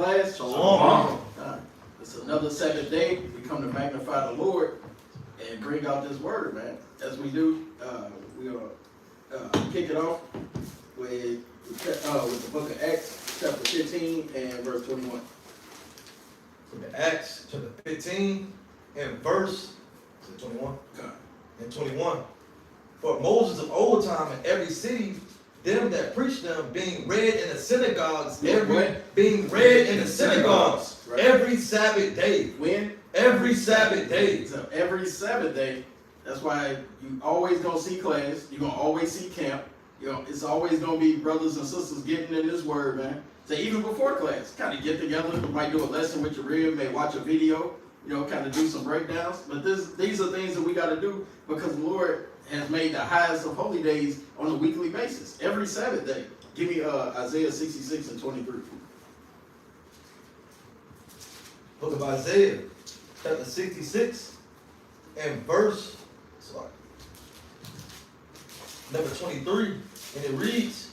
class. Shalom. It's another Sabbath day. We come to magnify the Lord and bring out this word, man. As we do, we'll kick it off with the book of Acts, chapter 15 and verse 21. Acts chapter 15 and verse 21 and 21. For Moses of old time in every city, them that preach them being read in the synagogues, being read in the synagogues right. Every Sabbath day. When? Every Sabbath day. So every Sabbath day. That's why you always gonna see class. You're gonna always see camp. You know, it's always gonna be brothers and sisters getting in this word, man. So even before class, kind of get together. You might do a lesson with your rib, may watch a video. You know, kind of do some breakdowns. But these are things that we got to do because the Lord has made the highest of holy days on a weekly basis. Every Sabbath day. Give me Isaiah 66 and 23. Book of Isaiah, chapter 66 and verse number 23. And it reads,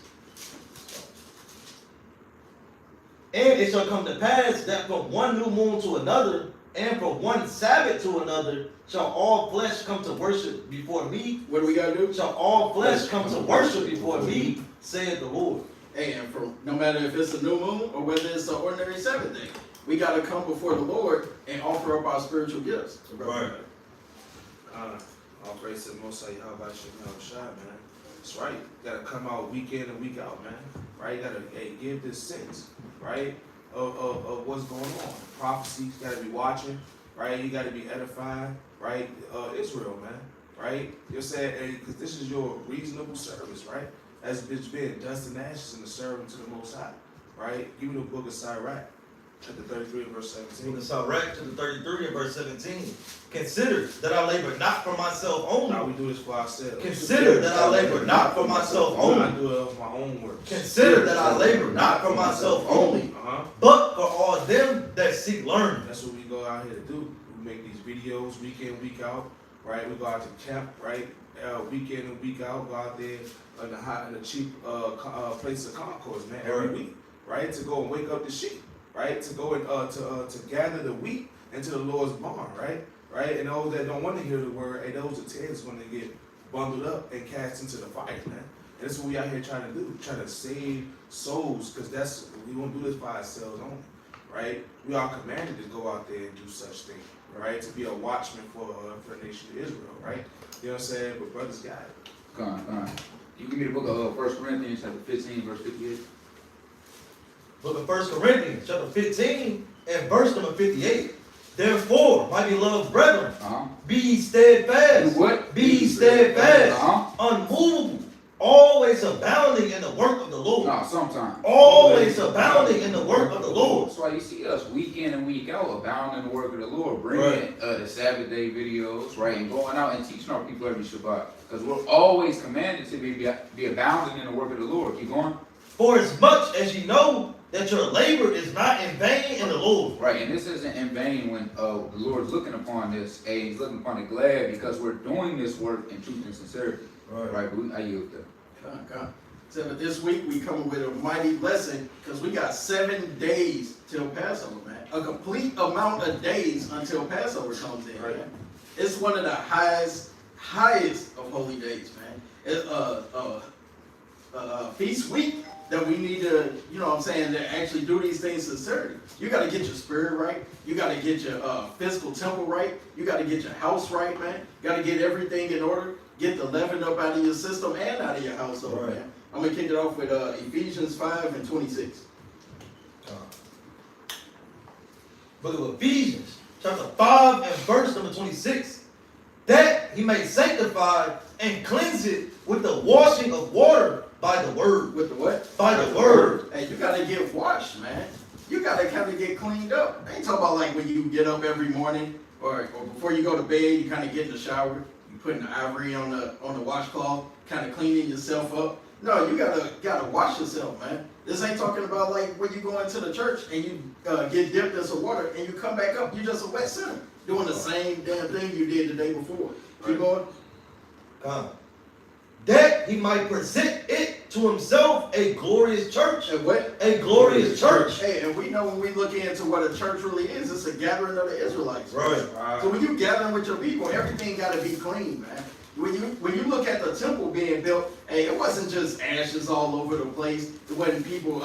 and it shall come to pass that from one new moon to another, and from one Sabbath to another, shall all flesh come to worship before me. What do we got to do? Shall all flesh come to worship before me, saith the Lord. And from no matter if it's a new moon or whether it's an ordinary Sabbath day, we got to come before the Lord and offer up our spiritual gifts. Right. All praise to the Most High Yahweh Shai, man. That's right. You got to come out week in and week out, man. Right? You got to give this sense, right, of what's going on. Prophecy, you got to be watching, right? You got to be edified, right? Israel, man, right? You're saying, because this is your reasonable service, right? As it's been dust and ashes in the servant to the Most High, right? Give me the book of Sirach, chapter 33 and verse 17. Book of Sirach, chapter 33 and verse 17. Consider that I labor not for myself only. Now we do this for ourselves. Consider that I labor not for myself only. I do it of my own work. Consider that I labor not for myself only, but for all them that seek learning. That's what we go out here to do. We make these videos week in, week out, right? We go out to camp, right? Week in and week out, go out there in the cheap place of concourse, man, every week, right? To go and wake up the sheep, right? To go and to gather the wheat into the Lord's barn, right? Right? And those that don't want to hear the word, hey, those are tails when they get bundled up and cast into the fire, man. And that's what we out here trying to do, trying to save souls, because we won't do this by ourselves only, right? We are commanded to go out there and do such things, right? To be a watchman for the nation of Israel, right? You know what I'm saying? But brothers got it. Come on. You give me the book of 1 Corinthians, chapter 15, verse 58. Book of 1 Corinthians, chapter 15 and verse number 58. Therefore, my beloved brethren, be ye steadfast. Do what? Be ye steadfast. Unmovable. Always abounding in the work of the Lord. No, sometimes. Always abounding in the work of the Lord. That's why you see us week in and week out abounding in the work of the Lord. Bringing the Sabbath day videos, right? And going out and teaching our people every Shabbat. Because we're always commanded to be abounding in the work of the Lord. Keep going. For as much as you know that your labor is not in vain in the Lord. Right, and this isn't in vain when the Lord's looking upon this. He's looking upon it glad because we're doing this work in truth and sincerity. Right, but I yield there. Come. So this week we come with a mighty blessing because we got 7 days till Passover, man. A complete amount of days until Passover comes in, man. It's one of the highest of holy days, man. It's feast week that we need to, you know what I'm saying, to actually do these things sincerely. You got to get your spirit right. You got to get your physical temple right. You got to get your house right, man. You got to get everything in order. Get the leaven up out of your system and out of your household, man. I'm going to kick it off with Ephesians 5 and 26. Book of Ephesians, chapter 5 and verse number 26. That he may sanctify and cleanse it with the washing of water by the word. With the what? By the word. Hey, you got to get washed, man. You got to kind of get cleaned up. I ain't talking about like when you get up every morning or before you go to bed, you kind of get in the shower. Putting the ivory on the washcloth, kind of cleaning yourself up. No, you gotta wash yourself, man. This ain't talking about like when you go into the church and you get dipped in some water and you come back up, you just a wet sinner doing the same damn thing you did the day before. Keep going. That he might present it to himself a glorious church. And what? A glorious church. Hey, and we know when we look into what a church really is, it's a gathering of the Israelites. Right. So when you gathering with your people, everything got to be clean, man. When you look at the temple being built, hey, it wasn't just ashes all over the place. It wasn't people,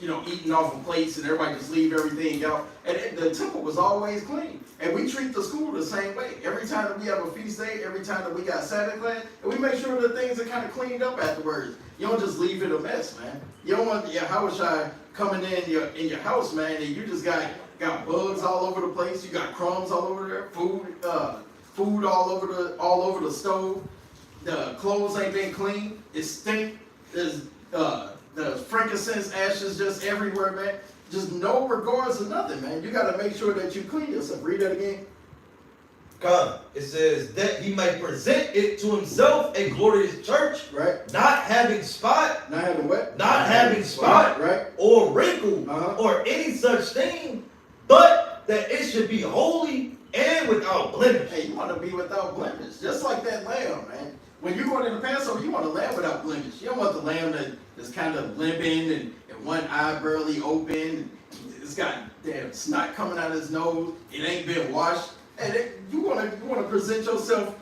eating off of plates and everybody just leave everything out. And the temple was always clean. And we treat the school the same way. Every time that we have a feast day, every time that we got Sabbath class, and we make sure that things are kind of cleaned up afterwards. You don't just leave it a mess, man. You don't want your house coming in your house, man, and you just got bugs all over the place. You got crumbs all over there, food all over the stove. The clothes ain't been clean. It stink. There's frankincense ashes just everywhere, man. Just no regards of nothing, man. You got to make sure that you clean yourself. Read that again. God, it says that he may present it to himself a glorious church, Right. not having spot, Not having what? not having spot, Right. or wrinkle, Uh-huh. or any such thing, but that it should be holy and without blemish. Hey, you want to be without blemish, just like that lamb, man. When you go to the Passover, you want a lamb without blemish. You don't want the lamb that's kind of limping and one eye barely open. It's got damn snot coming out of his nose. It ain't been washed. Hey, you want to present yourself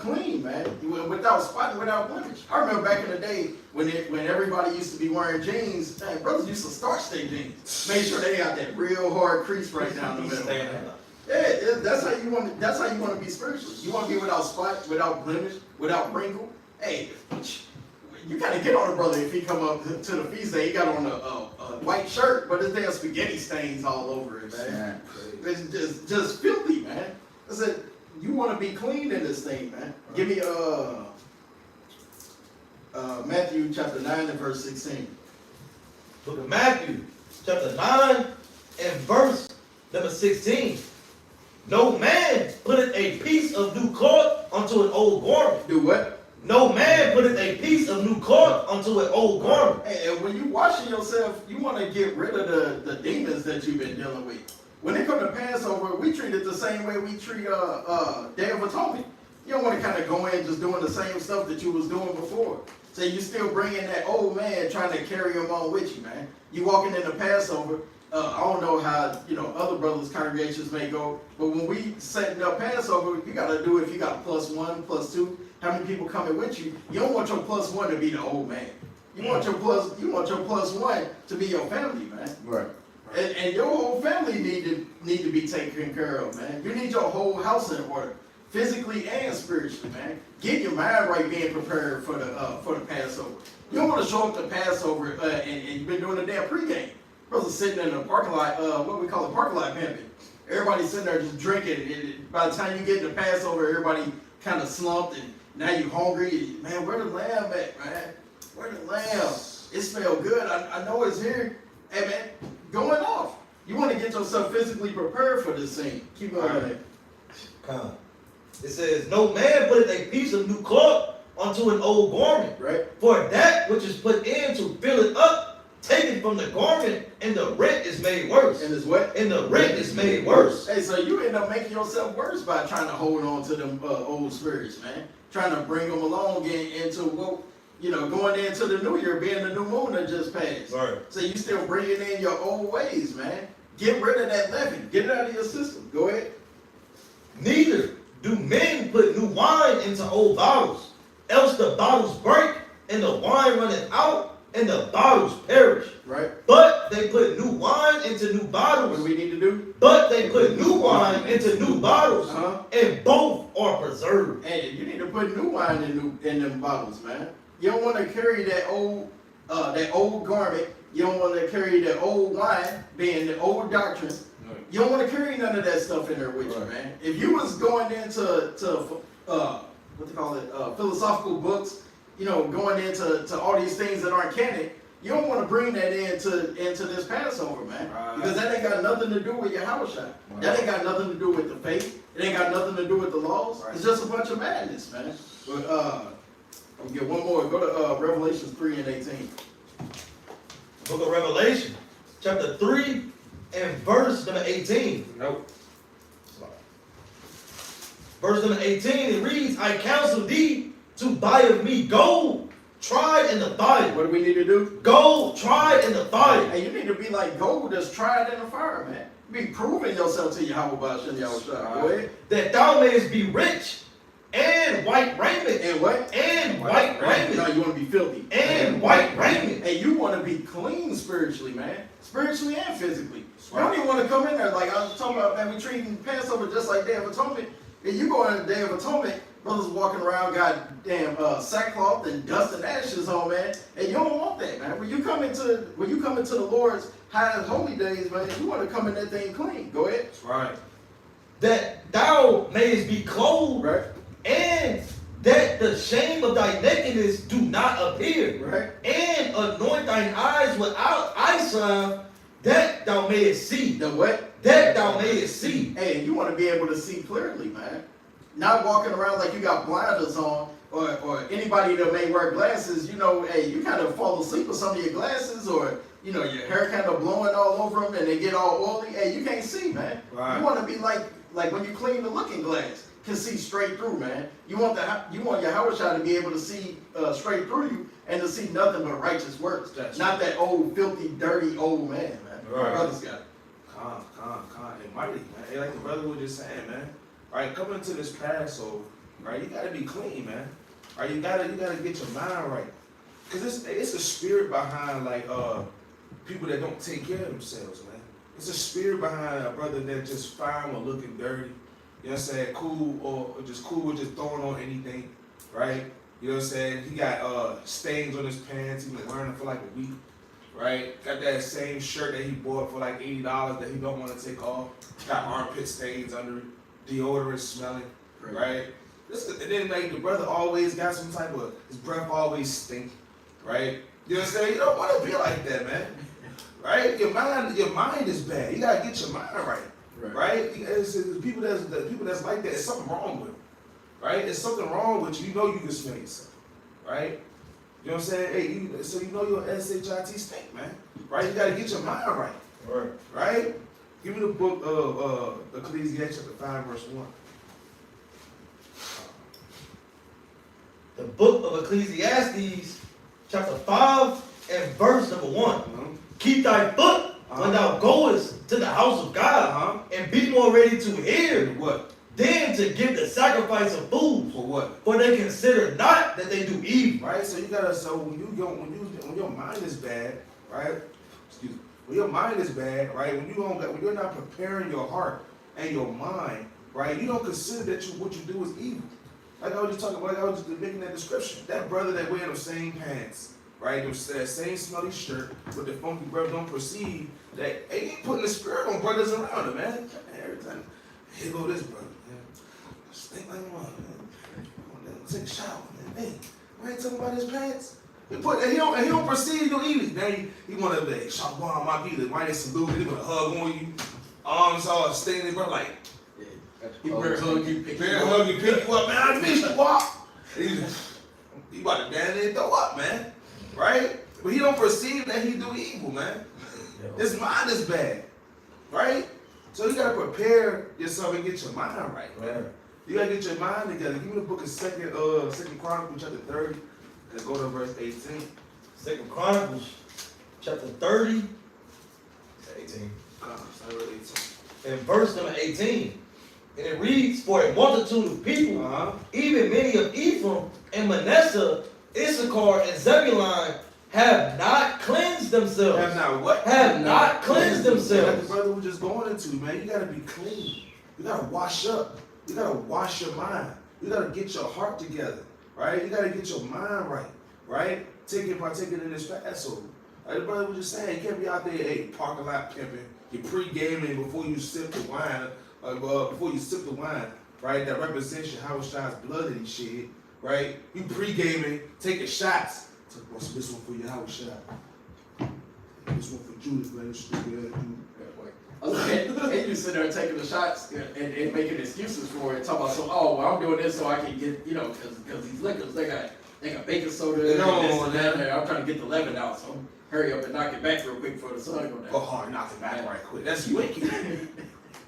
clean, man, without spot and without blemish. I remember back in the day when everybody used to be wearing jeans. Man, brothers used to starch their jeans. Make sure they got that real hard crease right down the middle. Yeah, that's how you want. That's how you want to be spiritual. You want to be without spot, without blemish, without wrinkle. Hey, you gotta get on a brother if he come up to the feast day. He got on a white shirt, but his damn spaghetti stains all over it, man. It's just filthy, man. I said, you want to be clean in this thing, man. Give me Matthew chapter 9 and verse 16. Book of Matthew, chapter 9 and verse number 16. No man putteth a piece of new cloth unto an old garment. Do what? No man putteth a piece of new cloth unto an old garment. And when you washing yourself, you want to get rid of the demons that you've been dealing with. When it comes to Passover, we treat it the same way we treat Day of Atonement. You don't want to kind of go in just doing the same stuff that you was doing before. So you still bringing that old man trying to carry him on with you, man. You walking into Passover. I don't know how other brothers' congregations may go, but when we setting up Passover, you got to do it if you got +1, +2. How many people coming with you? You don't want your +1 to be the old man. You want your +1 to be your family, man. Right. And your whole family need to be taken care of, man. You need your whole house in order, physically and spiritually, man. Get your mind right, being prepared for the Passover. You don't want to show up to Passover and you've been doing a damn pregame. Brothers sitting in the parking lot, what we call a parking lot pimping. Everybody sitting there just drinking. And by the time you get to Passover, everybody kind of slumped, and now you hungry. Man, where the lamb at, man? Where the lamb? It smells good. I know it's here. Hey, man, going off. You want to get yourself physically prepared for this thing. Keep going. Come. It says, no man putteth a piece of new cloth unto an old garment. Right. For that which is put in to fill it up, taken from the garment, and the rent is made worse. And it's what? And the rent is made worse. Hey, so you end up making yourself worse by trying to hold on to them old spirits, man. Trying to bring them along into what, going into the new year, being the new moon that just passed. Right. So you still bringing in your old ways, man. Get rid of that leaven. Get it out of your system. Go ahead. Neither do men put new wine into old bottles, else the bottles break, and the wine runneth out, and the bottles perish. Right. But they put new wine into new bottles. What do we need to do? But they put new wine into new bottles, and both are preserved. Hey, you need to put new wine in them bottles, man. You don't want to carry that old garment. You don't want to carry that old wine, being the old doctrine. You don't want to carry none of that stuff in there with you, man. If you was going into philosophical books, going into all these things that aren't canon, you don't want to bring that into this Passover, man. Because that ain't got nothing to do with your house shop. That ain't got nothing to do with the faith. It ain't got nothing to do with the laws. It's just a bunch of madness, man. But I'll get one more. Go to Revelations 3 and 18. Book of Revelation, chapter 3 and verse number 18. Nope. Verse number 18, it reads, I counsel thee to buy of me gold tried in the fire. What do we need to do? Gold tried in the fire. Hey, you need to be like gold that's tried in the fire, man. Be proving yourself to Yahweh Ba'ashem Yahushua. Go ahead. That thou mayest be rich and white raiment. And what? And white raiment. No, you want to be filthy. And white raiment. Hey, you want to be clean spiritually, man. Spiritually and physically. You don't even want to come in there like I was talking about, man. We treating Passover just like Day of Atonement. If you go on the Day of Atonement, brothers walking around got damn sackcloth and dust and ashes on, man. And you don't want that, man. When you come into the Lord's high and holy days, man, you want to come in that thing clean. Go ahead. That's right. That thou mayest be clothed, Right. and that the shame of thy nakedness do not appear. Right. And anoint thine eyes without eye salve, that thou mayest see. The what? That thou mayest see. Hey, you want to be able to see clearly, man. Not walking around like you got blinders on, or anybody that may wear glasses, you know, hey, you kind of fall asleep with some of your glasses, or, you know, your hair kind of blowing all over them and they get all oily. Hey, you can't see, man. Right. You want to be like when you clean the looking glass, can see straight through, man. You want your Yahushua to be able to see straight through you and to see nothing but righteous works. That's not that old, filthy, dirty old man, man. Right. My brother's got it. Calm, and mighty, man. Hey, like the brother was just saying, man. Right, coming into this Passover, right, you gotta be clean, man. Right, you gotta get your mind right. Cause it's a spirit behind like people that don't take care of themselves, man. It's a spirit behind a brother that just fine with looking dirty. You know what I'm saying? Cool or just cool with just throwing on anything, right? You know what I'm saying? He got stains on his pants. He been wearing them for like a week, right? Got that same shirt that he bought for like $80 that he don't want to take off. Got armpit stains under it. Deodorant smelling, right? And then like the brother always got some type of, his breath always stink, right? You know what I'm saying? You don't want to be like that, man. Right? Your mind is bad. You gotta get your mind right. It's people that's like that. It's something wrong with them, right? It's something wrong with you. You know you can smell yourself, right? You know what I'm saying? Hey, so you know your SHIT stink, man, right? You gotta get your mind right, right? Give me the book of Ecclesiastes chapter 5, verse 1. The book of Ecclesiastes, chapter 5 and verse number 1. Keep thy foot when thou goest to the house of God, and be more ready to hear what? Than to give the sacrifice of fools. For what? For they consider not that they do evil. Right. So you gotta. So when your mind is bad, right? Excuse me. When your mind is bad, right? When you're not preparing your heart and your mind, right? You don't consider that what you do is evil. Like I was just talking about, like I was just making that description. That brother that wear those same pants, right? That same smelly shirt with the funky breath don't perceive that he ain't putting the spirit on brothers around him, man. Every time, here go this brother, man. Stink like one, man. Take a shower, man. Hey, why ain't talking about his pants? He don't perceive no evil. Now he want to be Shabbat, my people. Why they salute? He want to hug on you. Arms all stained, bro. Like he better hug you, pick you up, man. I missed you, walk. He about to down there and throw up, man. Right? But he don't perceive that he do evil, man. His mind is bad, right? So you gotta prepare yourself and get your mind right, man. You gotta get your mind together. Give me the book of Second Chronicles chapter 30, and go to verse 18. 2 Chronicles chapter 30, 18. And verse number 18. And it reads, for a multitude of people, even many of Ephraim and Manasseh, Issachar and Zebulun, have not cleansed themselves. Have not what? Have not cleansed themselves. Like the brother was just going into, man. You gotta be clean. You gotta wash up. You gotta wash your mind. You gotta get your heart together, right? You gotta get your mind right, right? Partaking in this Passover. Like the brother was just saying, you can't be out there, hey, parking lot pimping. You're pre-gaming before you sip the wine. Right? That represents Yahushua's blood that he shed, right? You pre-gaming, taking shots. This one for Yahushua. This one for Judas, man. And you sit there taking the shots and making excuses for it. Talking about I'm doing this so I can get, because these liquors, they got baking soda and this and that. I'm trying to get the leaven out, so hurry up and knock it back real quick before the sun go down. Go hard, knock it back right quick. That's wicked.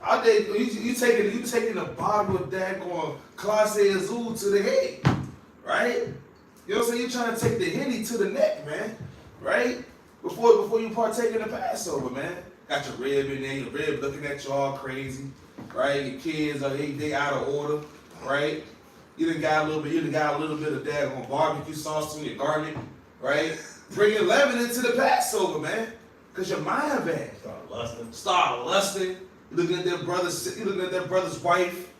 Out there, you taking a bottle of daggone Clase Azul to the head, right? You know what I'm saying? You're trying to take the Henny to the neck, man. Right? Before you partake in the Passover, man. Got your rib in there, your rib looking at you all crazy. Right? Your kids are they out of order. Right? You done got a little bit of daggone barbecue sauce on your garment. Right? Bringing leaven into the Passover, man. Cause your mind bad. Start lusting. You looking at their brother's wife.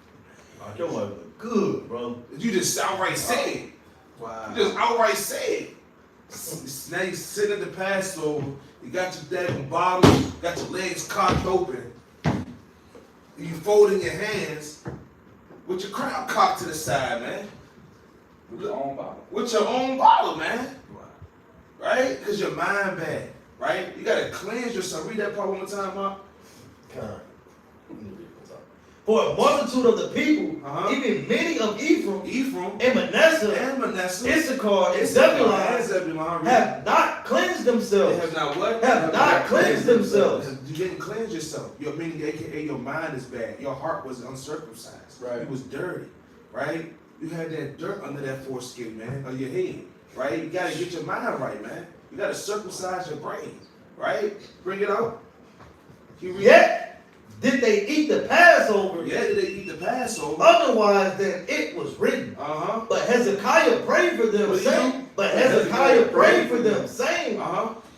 Your wife look good, bro. You just outright say it. Wow. You just outright say it. Now you sitting at the Passover, you got your daggone bottle, got your legs cocked open, you folding your hands with your crown cocked to the side, man. With your own bottle. With your own bottle, man. Right? Because your mind bad. Right? You gotta cleanse yourself. Read that part one more time, Mark. For a multitude of the people, even many of Ephraim and Manasseh, Issachar, and Zebulun have not cleansed themselves. They have not what? Have not cleansed themselves. You didn't cleanse yourself. Your meaning, aka your mind is bad. Your heart was uncircumcised. Right. It was dirty. Right? You had that dirt under that foreskin, man, on your head. Right? You gotta get your mind right, man. You gotta circumcise your brain. Right? Bring it out. Yet did they eat the Passover? Yeah, did they eat the Passover? Otherwise than it was written. But Hezekiah prayed for them, saying,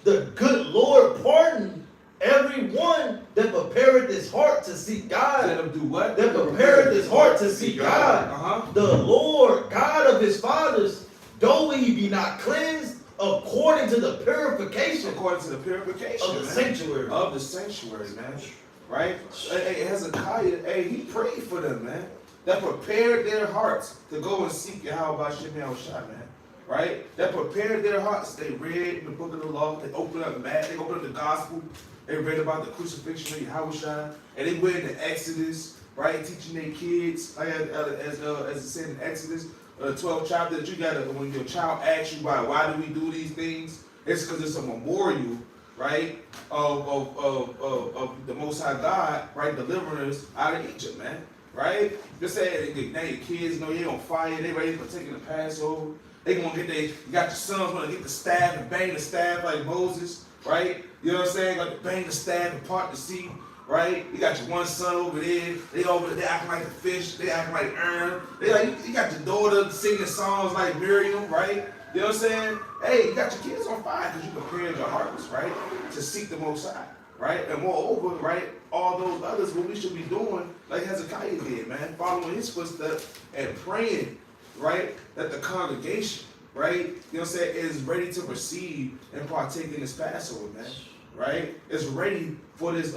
the good Lord pardon everyone that prepared his heart to seek God. Let them do what? That prepared his heart to seek God. The Lord God of his fathers, though he be not cleansed according to the purification. According to the purification of the sanctuary. Of the sanctuary, man. Right? Hey, Hezekiah, hey, he prayed for them, man. That prepared their hearts to go and seek Yahweh Shemel Shai, man. Right? That prepared their hearts. They read the book of the law. They opened up they opened up the gospel. They read about the crucifixion of Yahweh Shai. And they went into Exodus, right? Teaching their kids, like as it said in Exodus, 12th chapter, that you gotta, when your child asks you why do we do these things, it's because it's a memorial, right, of the Most High God, right, delivering us out of Egypt, man, right? Just say, now your kids know you're on fire, they ready for taking the Passover. They gonna get you got your sons gonna get the staff and bang the staff like Moses, right? You know what I'm saying? Got to bang the staff and part the sea, right? You got your one son over there. They acting like a fish. They acting like Aaron. You got your daughter singing songs like Miriam, right? You know what I'm saying? Hey, you got your kids on fire because you prepared your hearts, right, to seek the Most High, right? And moreover, right, all those others, what we should be doing, like Hezekiah did, man, following his footsteps and praying, right, that the congregation, right, you know what I'm saying, is ready to receive and partake in this Passover, man, right? It's ready for this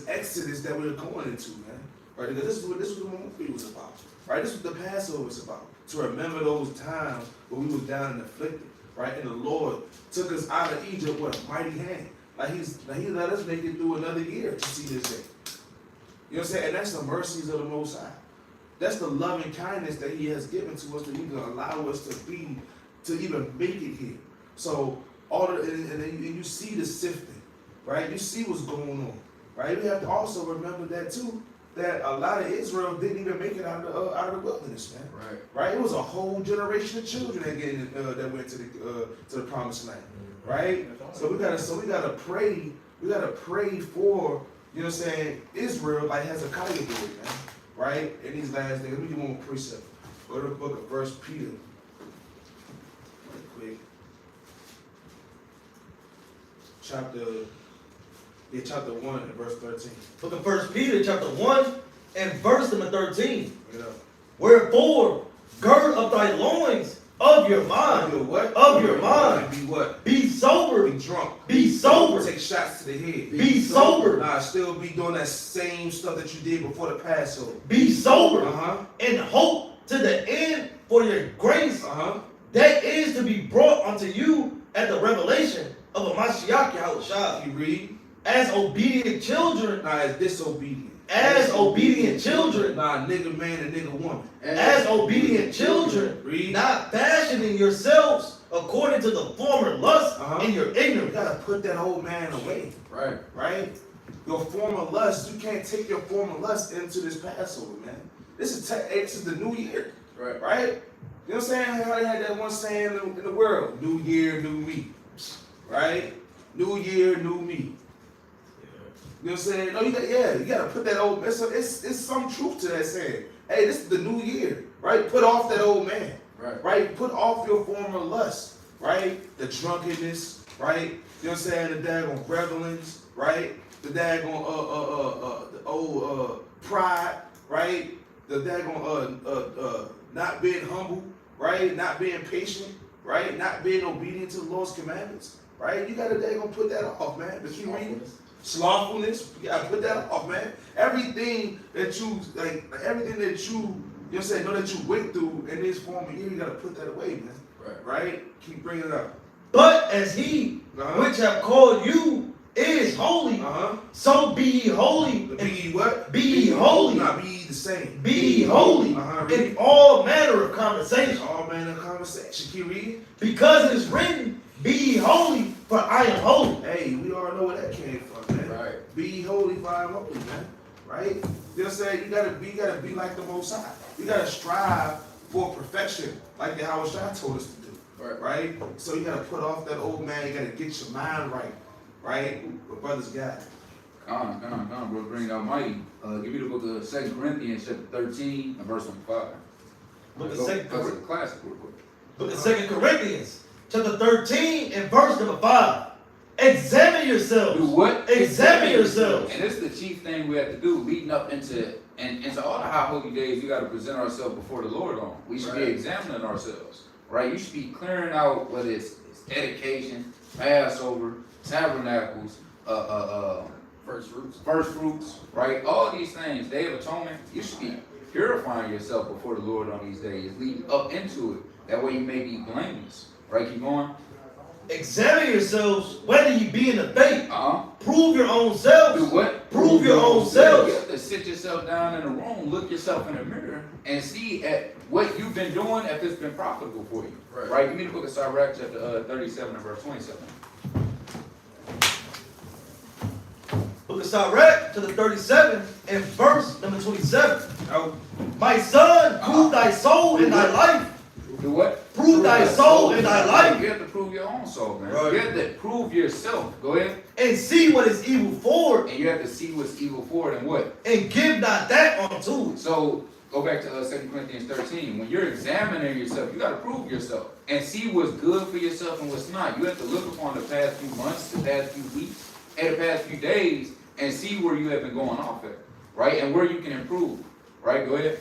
exodus that we're going into, man, right? Because this is what the movie was about, right? This is what the Passover was about, to remember those times when we was down and afflicted, right? And the Lord took us out of Egypt with a mighty hand. Like he let us make it through another year to see this day. You know what I'm saying? And that's the mercies of the Most High. That's the loving kindness that he has given to us to even allow us to even make it here. So and you see the sifting, right? You see what's going on, right? We have to also remember that too, that a lot of Israel didn't even make it out of the wilderness, man. Right. Right? It was a whole generation of children that went to the promised land, right? So we gotta pray. We gotta pray for, you know what I'm saying, Israel, like Hezekiah did, man. Right? In these last days, let me give one more precept. Go to the book of 1 Peter. Right quick. Chapter 1 and verse 13. Book of 1 Peter, chapter 1 and verse number 13. Bring it up. Wherefore, gird up thy loins of your mind. Of your mind. Be what? Be sober. Be drunk. Be sober. Take shots to the head. Be sober. Nah, still be doing that same stuff that you did before the Passover. Be sober. And hope to the end for your grace that is to be brought unto you at the revelation of a Mashiach Yahushua. You read? As obedient children. Nah, as disobedient. As obedient children. Nah, nigga man and nigga woman. As obedient children. Read. Not fashioning yourselves according to the former lust in your ignorance. You gotta put that old man away. Right. Right? Your former lust, you can't take your former lust into this Passover, man. This is the new year. Right. Right? You know what I'm saying? How they had that one saying in the world, New Year, new me. Right? New Year, new me. You know what I'm saying? No, you gotta put that old, it's some truth to that saying. Hey, this is the new year, right? Put off that old man. Right? Put off your former lust, right? The drunkenness, right? You know what I'm saying? The daggone revelings, right? The daggone the old pride, right? The daggone not being humble, right? Not being patient, right? Not being obedient to the Lord's commandments, right? You gotta daggone put that off, man. But keep reading. Slothfulness, you gotta put that off, man. Everything that you everything that you know what I'm saying, know that you went through in this form of year, you gotta put that away, man. Right? Keep bringing it up. But as he which have called you is holy, so be ye holy. Be ye what? Be ye holy. Not be ye the same. Be ye holy in all manner of conversation. All manner of conversation. Keep reading. Because it is written, be ye holy, for I am holy. Hey, we all know where that came from, man. Right. Be ye holy, for I am holy, man. Right? You know what I'm saying? You gotta be like the Most High. You gotta strive for perfection, like the Howard Shah told us to do. Right? So you gotta put off that old man, you gotta get your mind right. Right? What brothers got? Come on, bro. Bring it Almighty. Give me the book of 2 Corinthians chapter 13 and verse 5. Book of That's 2 a classic real quick. Book of 2 Corinthians, chapter 13 and verse number 5. Examine yourselves. Do what? Examine yourselves. And this is the chief thing we have to do leading up into all the high holy days. We got to present ourselves before the Lord on. We should be examining ourselves, right? You should be clearing out whether it's dedication, Passover, tabernacles, First fruits, right? All these things, Day of Atonement. You should be purifying yourself before the Lord on these days, leading up into it. That way you may be blameless, right? Keep going. Examine yourselves whether you be in the faith. Uh-huh. Prove your own selves. Do what? Prove your own You selves. have to sit yourself down in a room, look yourself in the mirror, and see at what you've been doing if it's been profitable for you. Right? Give me the book of Sirach, chapter 37 and verse 27. Book of Sirach, chapter 37 and verse number 27. Oh. My son, prove thy soul in thy life. Do what? Prove thy soul in thy life. You have to prove your own soul, man. You have to prove yourself. Go ahead. And see what is evil for it. And you have to see what's evil for it and what? And give not that unto it. So, go back to 2 Corinthians 13. When you're examining yourself, you got to prove yourself. And see what's good for yourself and what's not. You have to look upon the past few months, the past few weeks, and the past few days, and see where you have been going off at. Right? And where you can improve. Right? Go ahead.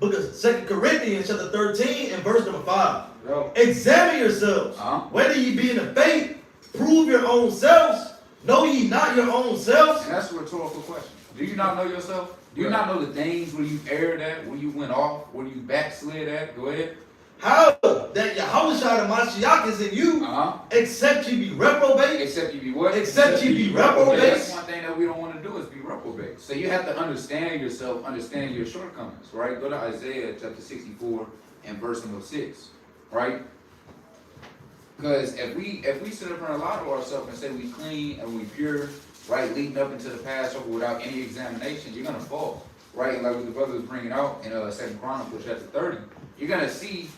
Book of 2 Corinthians chapter 13 and verse number 5. Yo. Examine yourselves, whether ye be in the faith, prove your own selves. Know ye not your own selves? And that's a rhetorical question. Do you not know yourself? Do you not know the things where you erred at, where you went off, where you backslid at? Go ahead. How that Yahushua the Mashiach is in you, except ye be reprobate? Except you be what? Except ye be reprobate. That's one thing that we don't want to do is be reprobate. So you have to understand yourself, understand your shortcomings, right? Go to Isaiah chapter 64 and verse number 6, right? Because if we sit up and lie to ourselves and say we clean and we pure, right, leading up into the Passover without any examination, you're gonna fall, right? Like what the brother was bringing out in 2 Chronicles chapter 30, you're gonna see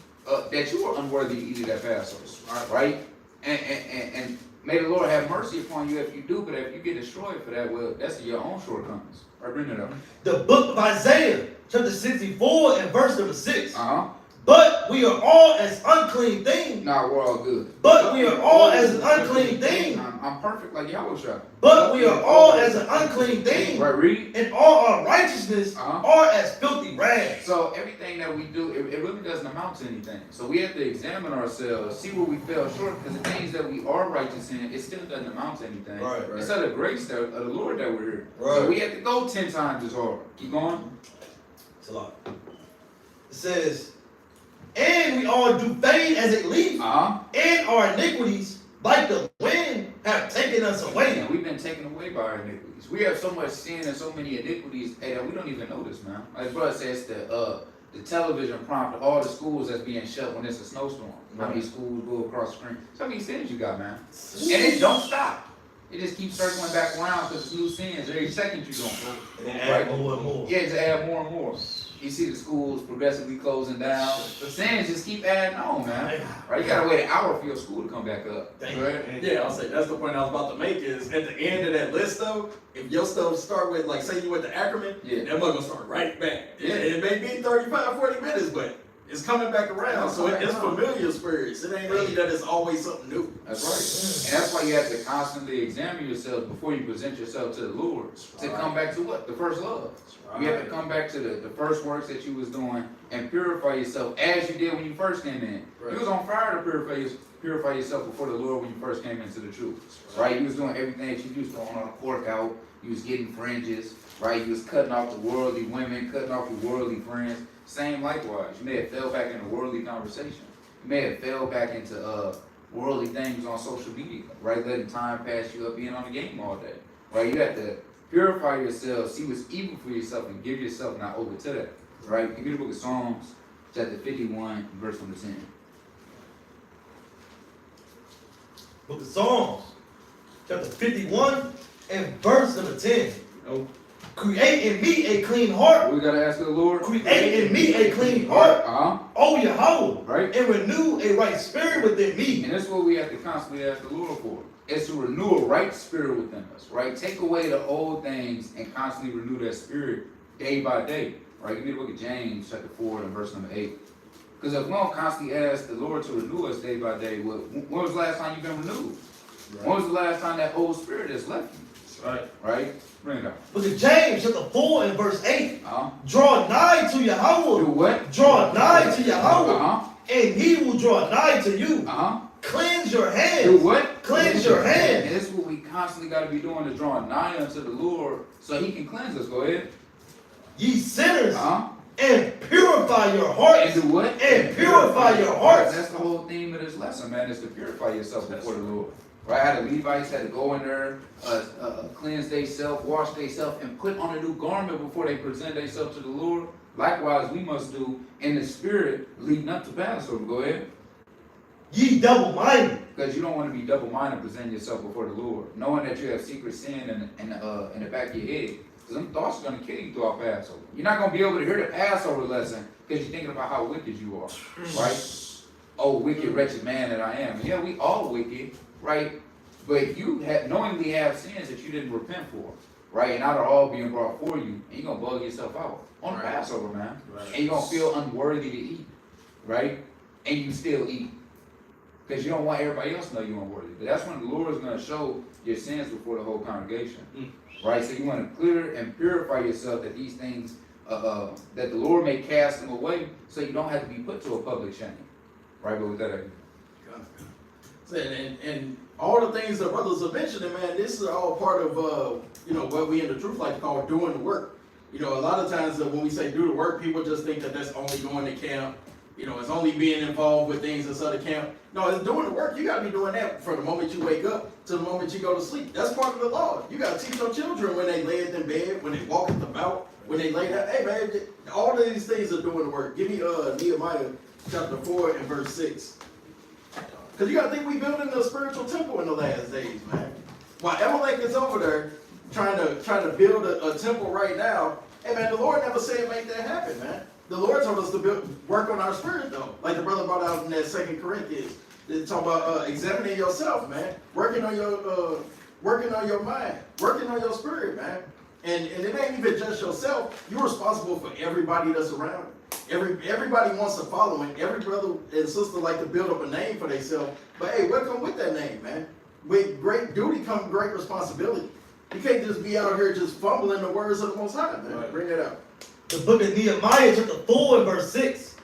that you are unworthy to eat that Passover, right? And may the Lord have mercy upon you if you do, but if you get destroyed for that, well, that's your own shortcomings. Right, bring it up. The book of Isaiah, chapter 64 and verse number 6. But we are all as unclean things. Nah, we're all good. But we are all as an unclean thing. I'm perfect like Yahweh. But we are all as an unclean thing. Right, read. And all our righteousness are as filthy rags. So everything that we do, it really doesn't amount to anything. So we have to examine ourselves, see where we fell short, because the things that we are righteous in, it still doesn't amount to anything. Right. It's of the grace of the Lord that we're here. Right. So we have to go 10 times as hard. Keep going. It's a lot. It says, and we all do fade as a leaf, and our iniquities, like the wind, have taken us away. And we've been taken away by our iniquities. We have so much sin and so many iniquities that we don't even notice, man. Like brother says, the television prompt all the schools that's being shut when it's a snowstorm. How many schools go across the screen? So many sins you got, man. And it don't stop. It just keeps circling back around because it's new sins. Every second you don't. And add more and more. Yeah, just add more and more. You see the schools progressively closing down. The sins just keep adding on, man. Right? You gotta wait an hour for your school to come back up. Right? Yeah, I'll say that's the point I was about to make is at the end of that list though, if your stuff start with like say you went to Ackerman, Yeah. that mug gonna start right back. Yeah. It may be 35, 40 minutes, but it's coming back around. So it's familiar spirits. It ain't really that it's always something new. That's right. And that's why you have to constantly examine yourself before you present yourself to the Lord. To come back to what? The first love. You have to come back to the first works that you was doing and purify yourself as you did when you first came in. Right. You was on fire to purify yourself before the Lord when you first came into the truth. Right? You was doing everything that you used to throwing all the pork out. You was getting fringes. Right? You was cutting off the worldly women, cutting off your worldly friends. Same likewise. You may have fell back into worldly conversation. You may have fell back into worldly things on social media. Right? Letting time pass you up being on the game all day. Right? You have to purify yourself, see what's evil for yourself, and give yourself not over to that. Right? Give me the book of Psalms, chapter 51, verse number 10. Book of Psalms, chapter 51 and verse number 10. Oh. Create in me a clean heart. We gotta ask the Lord. Create in me a clean heart. O Yahweh. Right? And renew a right spirit within me. And that's what we have to constantly ask the Lord for. It's to renew a right spirit within us, right? Take away the old things and constantly renew that spirit day by day, right? Give me the book of James, chapter 4 and verse number 8. Because if we don't constantly ask the Lord to renew us day by day, when was the last time you've been renewed? Right. When was the last time that old spirit has left you? Right. Right? Bring it up. Book of James, chapter 4 and verse 8. Uh-huh. Draw nigh to Yahweh. Do what? Draw nigh to Yahweh. Uh-huh. And he will draw nigh to you. Uh-huh. Cleanse your hands. Do what? Cleanse your hands. And this is what we constantly got to be doing, to drawing nigh unto the Lord so he can cleanse us. Go ahead. Ye sinners. Uh-huh. And purify your hearts. And do what? And purify your hearts. That's the whole theme of this lesson, man, is to purify yourself before the Lord. Right? How the Levites had to go in there, cleanse themselves, wash themselves, and put on a new garment before they present themselves to the Lord. Likewise, we must do in the spirit leading up to Passover. Go ahead. Ye double-minded. Because you don't want to be double-minded presenting yourself before the Lord, knowing that you have secret sin in the back of your head. Because them thoughts are going to kill you throughout Passover. You're not going to be able to hear the Passover lesson because you're thinking about how wicked you are, right? Oh, wicked, wretched man that I am. Yeah, we all wicked, right? But you knowingly have sins that you didn't repent for, right? And now they're all being brought for you, and you're going to bug yourself out on the Passover, man. Right. And you're going to feel unworthy to eat, right? And you still eat. Because you don't want everybody else to know you're unworthy. But that's when the Lord is going to show your sins before the whole congregation. Right? So you want to clear and purify yourself that these things, that the Lord may cast them away so you don't have to be put to a public shame. Right? But with that, and all the things that brothers are mentioning, man, this is all part of, what we in the truth like to call doing the work. You know, a lot of times when we say do the work, people just think that that's only going to camp. You know, it's only being involved with things inside of camp. No, it's doing the work. You got to be doing that from the moment you wake up to the moment you go to sleep. That's part of the law. You got to teach your children when they lay in bed, when they walk about, when they lay down. Hey, man, all of these things are doing the work. Give me Nehemiah chapter 4 and verse 6. Because you got to think we building a spiritual temple in the last days, man. While Amalek is over there trying to build a temple right now, hey, man, the Lord never said make that happen, man. The Lord told us to work on our spirit, though. Like the brother brought out in that 2 Corinthians. They talk about examining yourself, man. Working on your mind. Working on your spirit, man. And it ain't even just yourself. You're responsible for everybody that's around you. Everybody wants to follow, and every brother and sister like to build up a name for themselves. But hey, what come with that name, man? With great duty comes great responsibility. You can't just be out here just fumbling the words of the Most High, man. Right. Bring it out. The book of Nehemiah, chapter 4 and verse 6.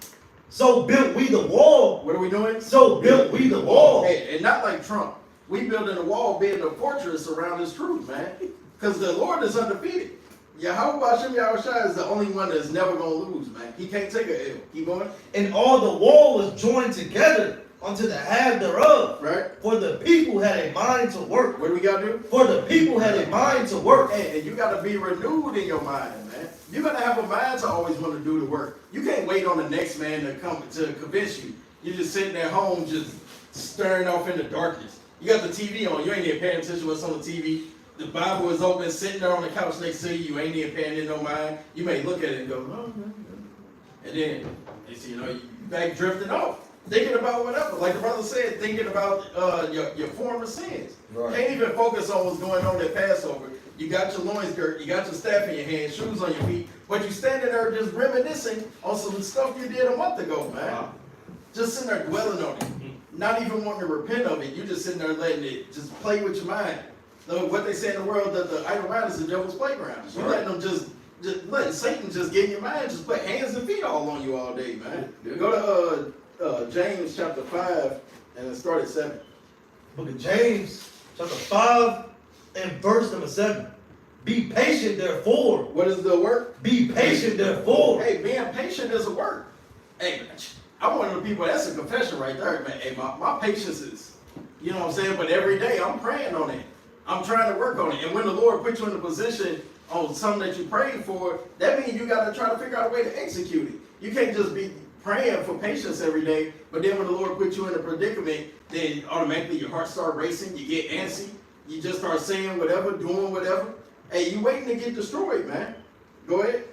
So built we the wall. What are we doing? So built we the wall. Hey, and not like Trump. We building a wall, being a fortress around his truth, man. Because the Lord is undefeated. Yahweh Hashem Yahushua is the only one that's never going to lose, man. He can't take a L. Keep going. And all the wall was joined together unto the half thereof. Right. For the people had a mind to work. What do we got to do? For the people had a mind to work. Hey, and you got to be renewed in your mind, man. You're going to have a mind to always want to do the work. You can't wait on the next man to come to convince you. You're just sitting at home just staring off in the darkness. You got the TV on. You ain't even paying attention to what's on the TV. The Bible is open, sitting there on the couch next to you. You ain't even paying it no mind. You may look at it and go, oh, And then, it's, you back drifting off. Thinking about whatever. Like the brother said, thinking about your former sins. Right. Can't even focus on what's going on at Passover. You got your loins girt, you got your staff in your hand, shoes on your feet, but you standing there just reminiscing on some stuff you did a month ago, man. Wow. Just sitting there dwelling on it. Not even wanting to repent of it. You just sitting there letting it just play with your mind. What they say in the world, that the idle mind is the devil's playground. You letting them just letting Satan just get in your mind, just put hands and feet all on you all day, man. Go to James chapter 5 and then start at 7. Book of James, chapter 5 and verse number 7. Be patient, therefore. What is the word? Be patient, therefore. Hey, being patient is a word. Hey, I'm one of the people, that's a confession right there, man. Hey, my patience is, you know what I'm saying? But every day I'm praying on it. I'm trying to work on it. And when the Lord puts you in a position on something that you prayed for, that means you got to try to figure out a way to execute it. You can't just be praying for patience every day, but then when the Lord puts you in a predicament, then automatically your heart starts racing, you get antsy, you just start saying whatever, doing whatever. Hey, you waiting to get destroyed, man. Go ahead.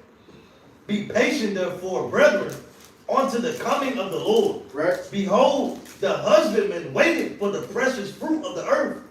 Be patient, therefore, brethren, unto the coming of the Lord. Right. Behold, the husbandman waited for the precious fruit of the earth,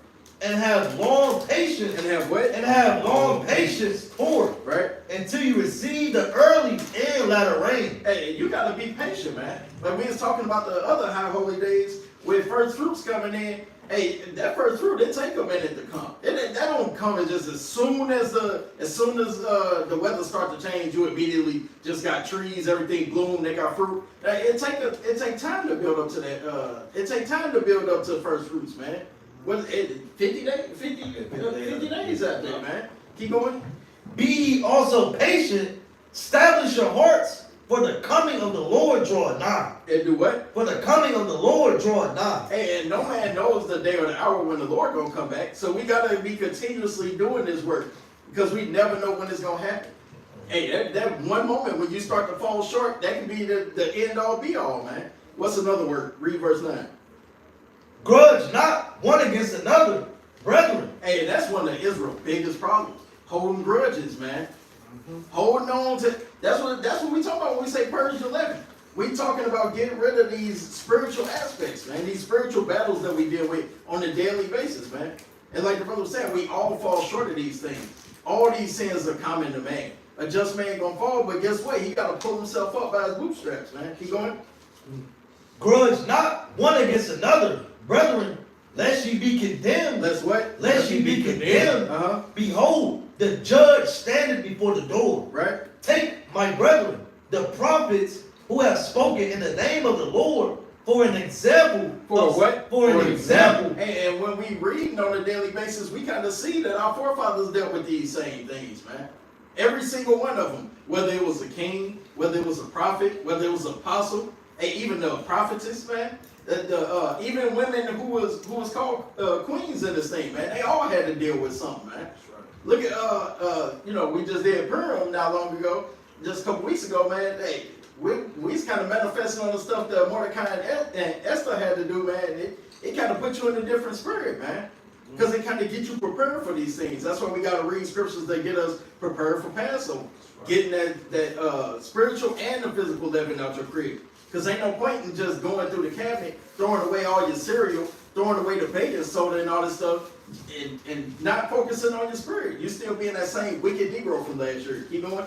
and have long patience. And have what? And have long patience for it. Right. Until you receive the early and latter rain. Hey, you got to be patient, man. Like we was talking about the other high holy days with first fruits coming in. Hey, that first fruit, it take a minute to come. That don't come just as soon as the weather starts to change. You immediately just got trees, everything bloom, they got fruit. It take time to build up to that. It take time to build up to first fruits, man. What is it? 50 days? 50 days out there, man. Keep going. Be ye also patient, establish your hearts, for the coming of the Lord draweth nigh. And do what? For the coming of the Lord draweth nigh. Hey, and no man knows the day or the hour when the Lord gonna come back. So we gotta be continuously doing this work because we never know when it's gonna happen. Hey, that one moment when you start to fall short, that can be the end all be all, man. What's another word? Read verse 9. Grudge not one against another, brethren. Hey, that's one of Israel's biggest problems. Holding grudges, man. Holding on to that's what we talk about when we say purge 11. We talking about getting rid of these spiritual aspects, man. These spiritual battles that we deal with on a daily basis, man. And like the brother was saying, we all fall short of these things. All these sins are common to man. A just man gonna fall, but guess what? He gotta pull himself up by his bootstraps, man. Keep going. Grudge not one against another, brethren, lest ye be condemned. Let's what? Lest ye be condemned. Uh-huh. Behold, the judge standeth before the door. Right? Take, my brethren, the prophets who have spoken in the name of the Lord for an example. For what? For an example. And when we read on a daily basis, we kind of see that our forefathers dealt with these same things, man. Every single one of them, whether it was a king, whether it was a prophet, whether it was an apostle, and even the prophetess, man. Even women who was called queens in this thing, man. They all had to deal with something, man. Look at we just did Purim not long ago, just a couple weeks ago, man. Hey, we's kind of manifesting on the stuff that Mordecai and Esther had to do, man. It kind of puts you in a different spirit, man. Because it kind of gets you prepared for these things. That's why we got to read scriptures that get us prepared for Passover. Getting that spiritual and the physical leaven out your crib. Because ain't no point in just going through the cabinet, throwing away all your cereal, throwing away the baking soda and all this stuff, and not focusing on your spirit. You still being that same wicked Negro from last year. Keep going.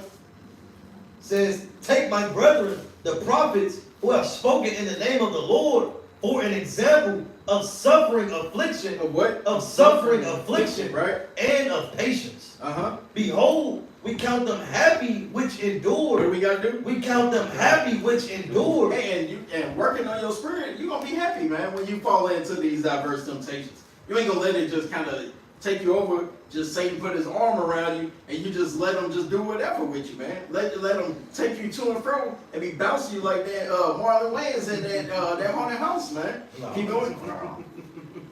Says, take my brethren, the prophets who have spoken in the name of the Lord for an example of suffering affliction. Of what? Of suffering affliction. Right. And of patience. Uh-huh. Behold, we count them happy which endure. What do we got to do? We count them happy which endure. And working on your spirit, you're going to be happy, man, when you fall into these diverse temptations. You ain't going to let it just kind of take you over. Just Satan put his arm around you, and you just let him just do whatever with you, man. Let him take you to and fro and be bouncing you like that Marlon Wayans in that haunted house, man. No. Keep going.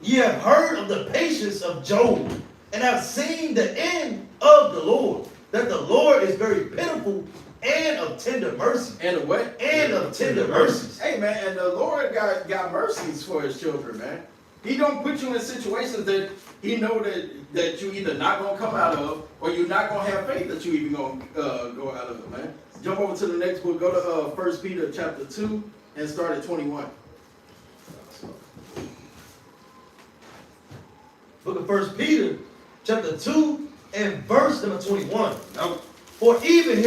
Ye have heard of the patience of Job, and have seen the end of the Lord, that the Lord is very pitiful and of tender mercy. And of what? And of tender mercies. Hey, man, and the Lord got mercies for his children, man. He don't put you in situations that he know that you either not going to come out of, or you're not going to have faith that you even going to go out of it, man. Jump over to the next book. Go to 1 Peter chapter 2 and start at 21. Book of 1 Peter, chapter 2, and verse number 21. No. For even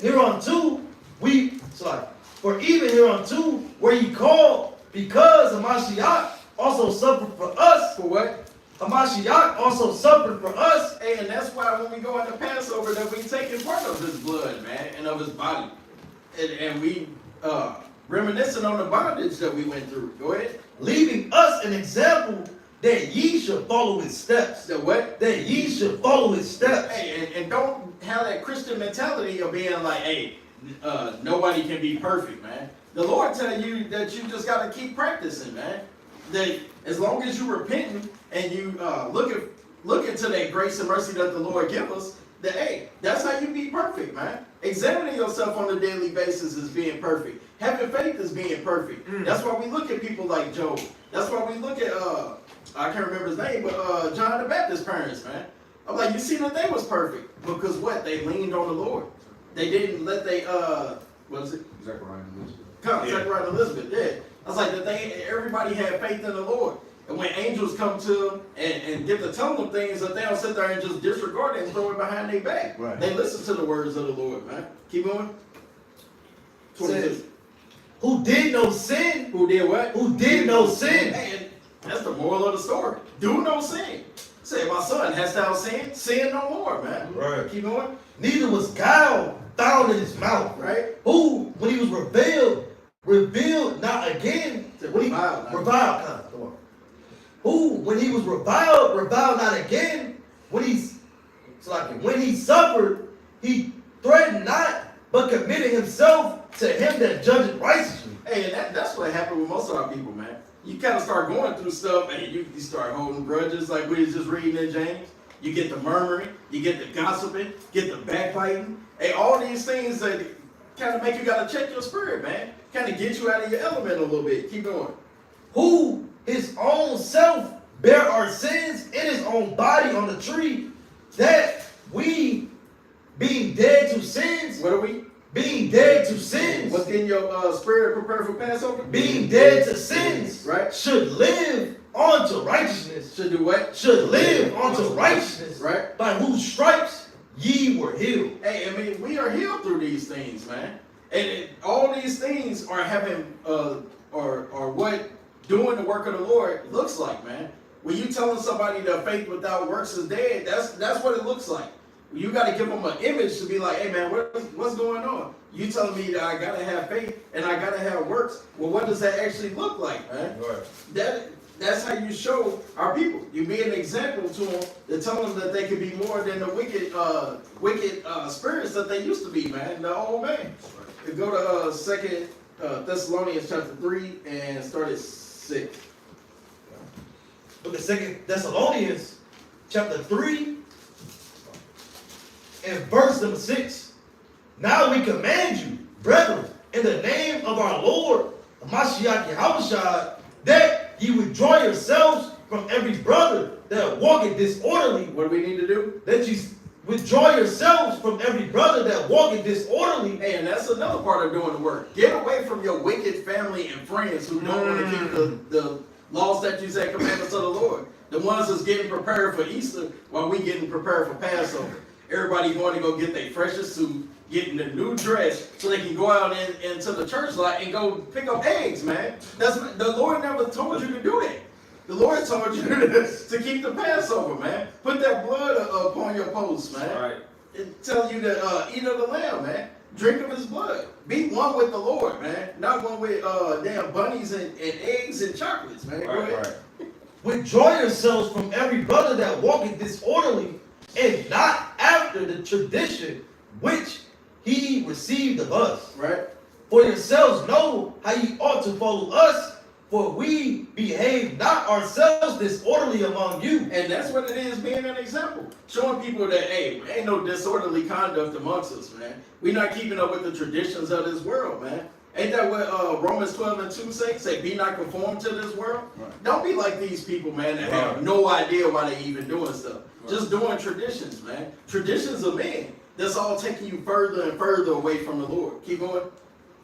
hereunto were ye called, because Hamashiach also suffered for us. For what? Hamashiach also suffered for us. Hey, and that's why when we go into Passover, that we taking part of his blood, man, and of his body. And we reminiscing on the bondage that we went through. Go ahead. Leaving us an example that ye should follow his steps. The what? That ye should follow his steps. Hey, and don't have that Christian mentality of being like, hey, nobody can be perfect, man. The Lord tell you that you just got to keep practicing, man. That as long as you repenting and you look into that grace and mercy that the Lord give us, that hey, that's how you be perfect, man. Examining yourself on a daily basis is being perfect. Having faith is being perfect. That's why we look at people like Job. That's why we look at I can't remember his name, but John the Baptist's parents, man. I'm like, you see that they was perfect because what? They leaned on the Lord. They didn't let what is it? Zechariah and Elizabeth. Zechariah and Elizabeth did. I was like that everybody had faith in the Lord. And when angels come to them and get to tell them things, that they don't sit there and just disregard it and throw it behind their back. Right. They listen to the words of the Lord, man. Keep going. 22. Says, who did no sin? Who did what? Who did no sin? Man, that's the moral of the story. Do no sin. Say, my son, hast thou sinned? Sin no more, man. Right. Keep going. Neither was guile found in his mouth. Right. Who, when he was revealed not again. Reviled. Who, when he was reviled not again. When he suffered, he threatened not, but committed himself to him that judgeth righteously. Hey, and that's what happened with most of our people, man. You kind of start going through stuff and you start holding grudges like we was just reading in James. You get the murmuring, you get the gossiping, get the backbiting. Hey, all these things that kind of make you got to check your spirit, man. Kind of get you out of your element a little bit. Keep going. Who his own self bare our sins in his own body on the tree, that we, being dead to sins. What are we? Being dead to sins. What's getting your spirit prepared for Passover? Being dead to sins. Right. Should live unto righteousness. Should do what? Should live unto righteousness. Right. By whose stripes ye were healed. Hey, I mean, we are healed through these things, man. And all these things are having, or what doing the work of the Lord looks like, man. When you telling somebody that faith without works is dead, that's what it looks like. You got to give them an image to be like, hey, man, what's going on? You telling me that I got to have faith and I got to have works. Well, what does that actually look like, man? Right. That's how you show our people. You be an example to them to tell them that they can be more than the wicked spirits that they used to be, man, the old man. Right. Go to 2 Thessalonians chapter 3 and start at 6. Look at 2 Thessalonians chapter 3 and verse number 6. Now we command you, brethren, in the name of our Lord, Hamashiach Yahushua, that ye withdraw yourselves from every brother that walketh disorderly. What do we need to do? That ye withdraw yourselves from every brother that walketh disorderly. Hey, and that's another part of doing the work. Get away from your wicked family and friends who don't want to keep the laws, statutes, and commandments of the Lord. The ones that's getting prepared for Easter while we getting prepared for Passover. Everybody going to go get their freshest suit, getting a new dress so they can go out into the church lot and go pick up eggs, man. The Lord never told you to do that. The Lord told you to keep the Passover, man. Put that blood upon your posts, man. Right. It tell you to eat of the lamb, man. Drink of his blood. Be one with the Lord, man. Not one with damn bunnies and eggs and chocolates, man. Right. Withdraw yourselves from every brother that walketh disorderly, and not after the tradition which he received of us. Right. For yourselves know how ye ought to follow us, for we behave not ourselves disorderly among you. And that's what it is, being an example. Showing people that, hey, ain't no disorderly conduct amongst us, man. We're not keeping up with the traditions of this world, man. Ain't that what Romans 12 and 2 say, be not conformed to this world? Right. Don't be like these people, man, that have no idea why they even doing stuff. Right. Just doing traditions, man. Traditions of men. that's all taking you further and further away from the Lord. Keep going.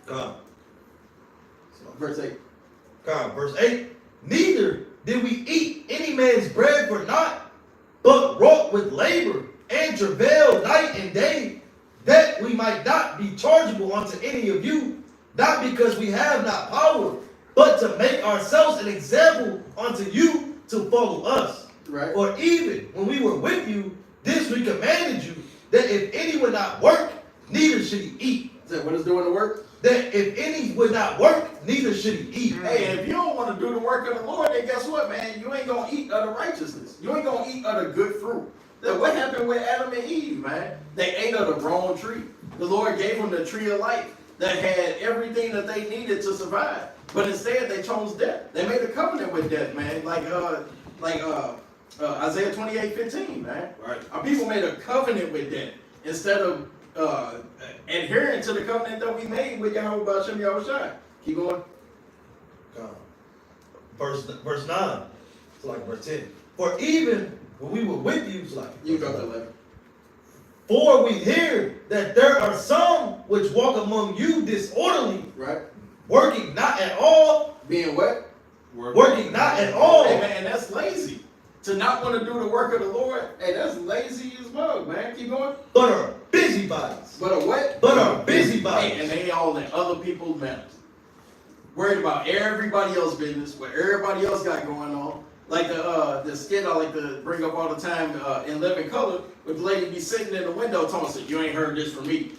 God. Verse 8. God, verse 8. Neither did we eat any man's bread for naught, but wrought with labor and travail night and day, that we might not be chargeable unto any of you, not because we have not power, but to make ourselves an example unto you to follow us. Right. For even when we were with you, this we commanded you, that if any would not work, neither should he eat. Is that what is doing the work? That if any would not work, neither should he eat. Hey, if you don't want to do the work of the Lord, then guess what, man? You ain't going to eat of the righteousness. You ain't going to eat of the good fruit. Then what happened with Adam and Eve, man? They ate of the wrong tree. The Lord gave them the tree of life that had everything that they needed to survive. But instead, they chose death. They made a covenant with death, man. Like Isaiah 28:15, man. Right. Our people made a covenant with death instead of adhering to the covenant that we made with Yahweh B'Shem Yahushua. Keep going. Verse 9. It's like verse 10. For even when we were with you, it's like You go to 11. for we hear that there are some which walk among you disorderly, Right? working not at all, Being what? working not at all. Hey, man, that's lazy. To not want to do the work of the Lord, hey, that's lazy as well, man. Keep going. But are busybodies. But a what? But are busybodies. Hey, and they all in other people's matters. Worried about everybody else's business, what everybody else got going on. Like the skit I like to bring up all the time in Living Color, with the lady be sitting in the window telling us, you ain't heard this from me.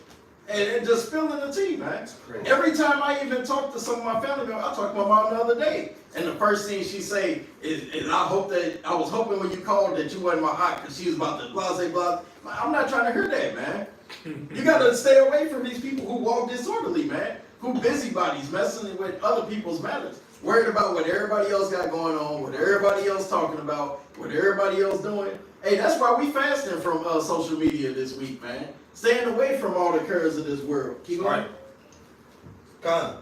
And it just spilling the tea, man. Every time I even talk to some of my family members, I talked to my mom the other day, and the first thing she say is I was hoping when you called that you wasn't my aunt, because she was about to blah, blah. I'm not trying to hear that, man. You got to stay away from these people who walk disorderly, man. Who busybodies, messing with other people's matters. Worried about what everybody else got going on, what everybody else talking about, what everybody else doing. Hey, that's why we fasting from social media this week, man. Staying away from all the cares of this world. Keep going. God.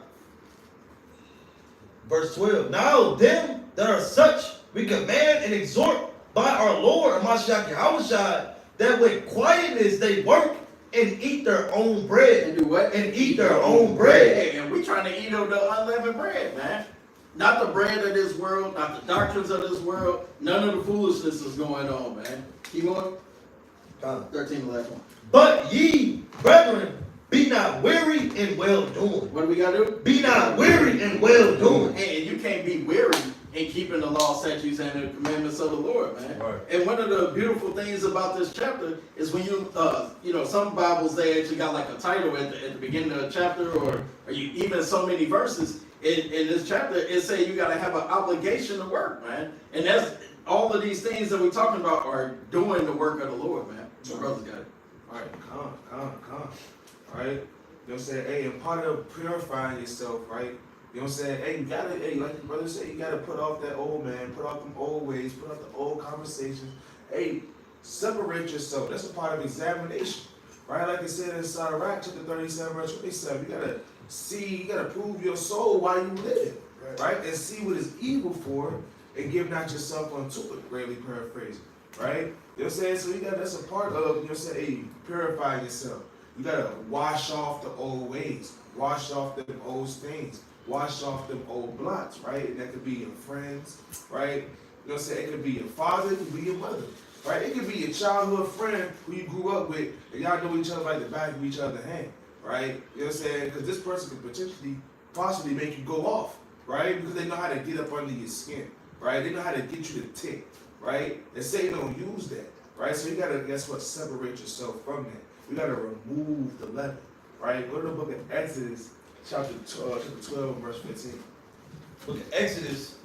Verse 12. Now them that are such we command and exhort by our Lord Mashiach Yahushua, that with quietness they work and eat their own bread. And do what? And eat their own bread. Hey, and we trying to eat of the unleavened bread, man. Not the bread of this world, not the doctrines of this world. None of the foolishness is going on, man. Keep going. 13, the last one. But ye, brethren, be not weary in well doing. What do we got to do? Be not weary in well doing. And you can't be weary in keeping the law, statutes, and the commandments of the Lord, man. Right. And one of the beautiful things about this chapter is when you some Bibles, they actually got like a title at the beginning of the chapter, or you even so many verses in this chapter, it say you got to have an obligation to work, man. And that's all of these things that we're talking about are doing the work of the Lord, man. My brother's got it. All right, calm. All right, you know what I'm saying? Hey, and part of purifying yourself, right? You know what I'm saying? Hey, you gotta, like your brother said, you gotta put off that old man, put off them old ways, put off the old conversations. Hey, separate yourself. That's a part of examination, right? Like it said in Sirach, chapter 37, verse 27. You gotta see, you gotta prove your soul while you live, right? And see what is evil for, and give not yourself unto it. Greatly paraphrasing, right? You know what I'm saying? So that's a part of, you know what I'm saying? Hey, purify yourself. You gotta wash off the old ways, wash off them old stains, wash off them old blots, right? And that could be your friends, right? You know what I'm saying? It could be your father, it could be your mother, right? It could be your childhood friend who you grew up with, and y'all know each other like the back of each other's hand, right? You know what I'm saying? Because this person could possibly make you go off, right? Because they know how to get up under your skin, right? They know how to get you to tick, right? And Satan don't use that, right? So you gotta, guess what? Separate yourself from that. We gotta remove the leaven, right? Go to the book of Exodus, chapter 12, verse 15. Book of Exodus,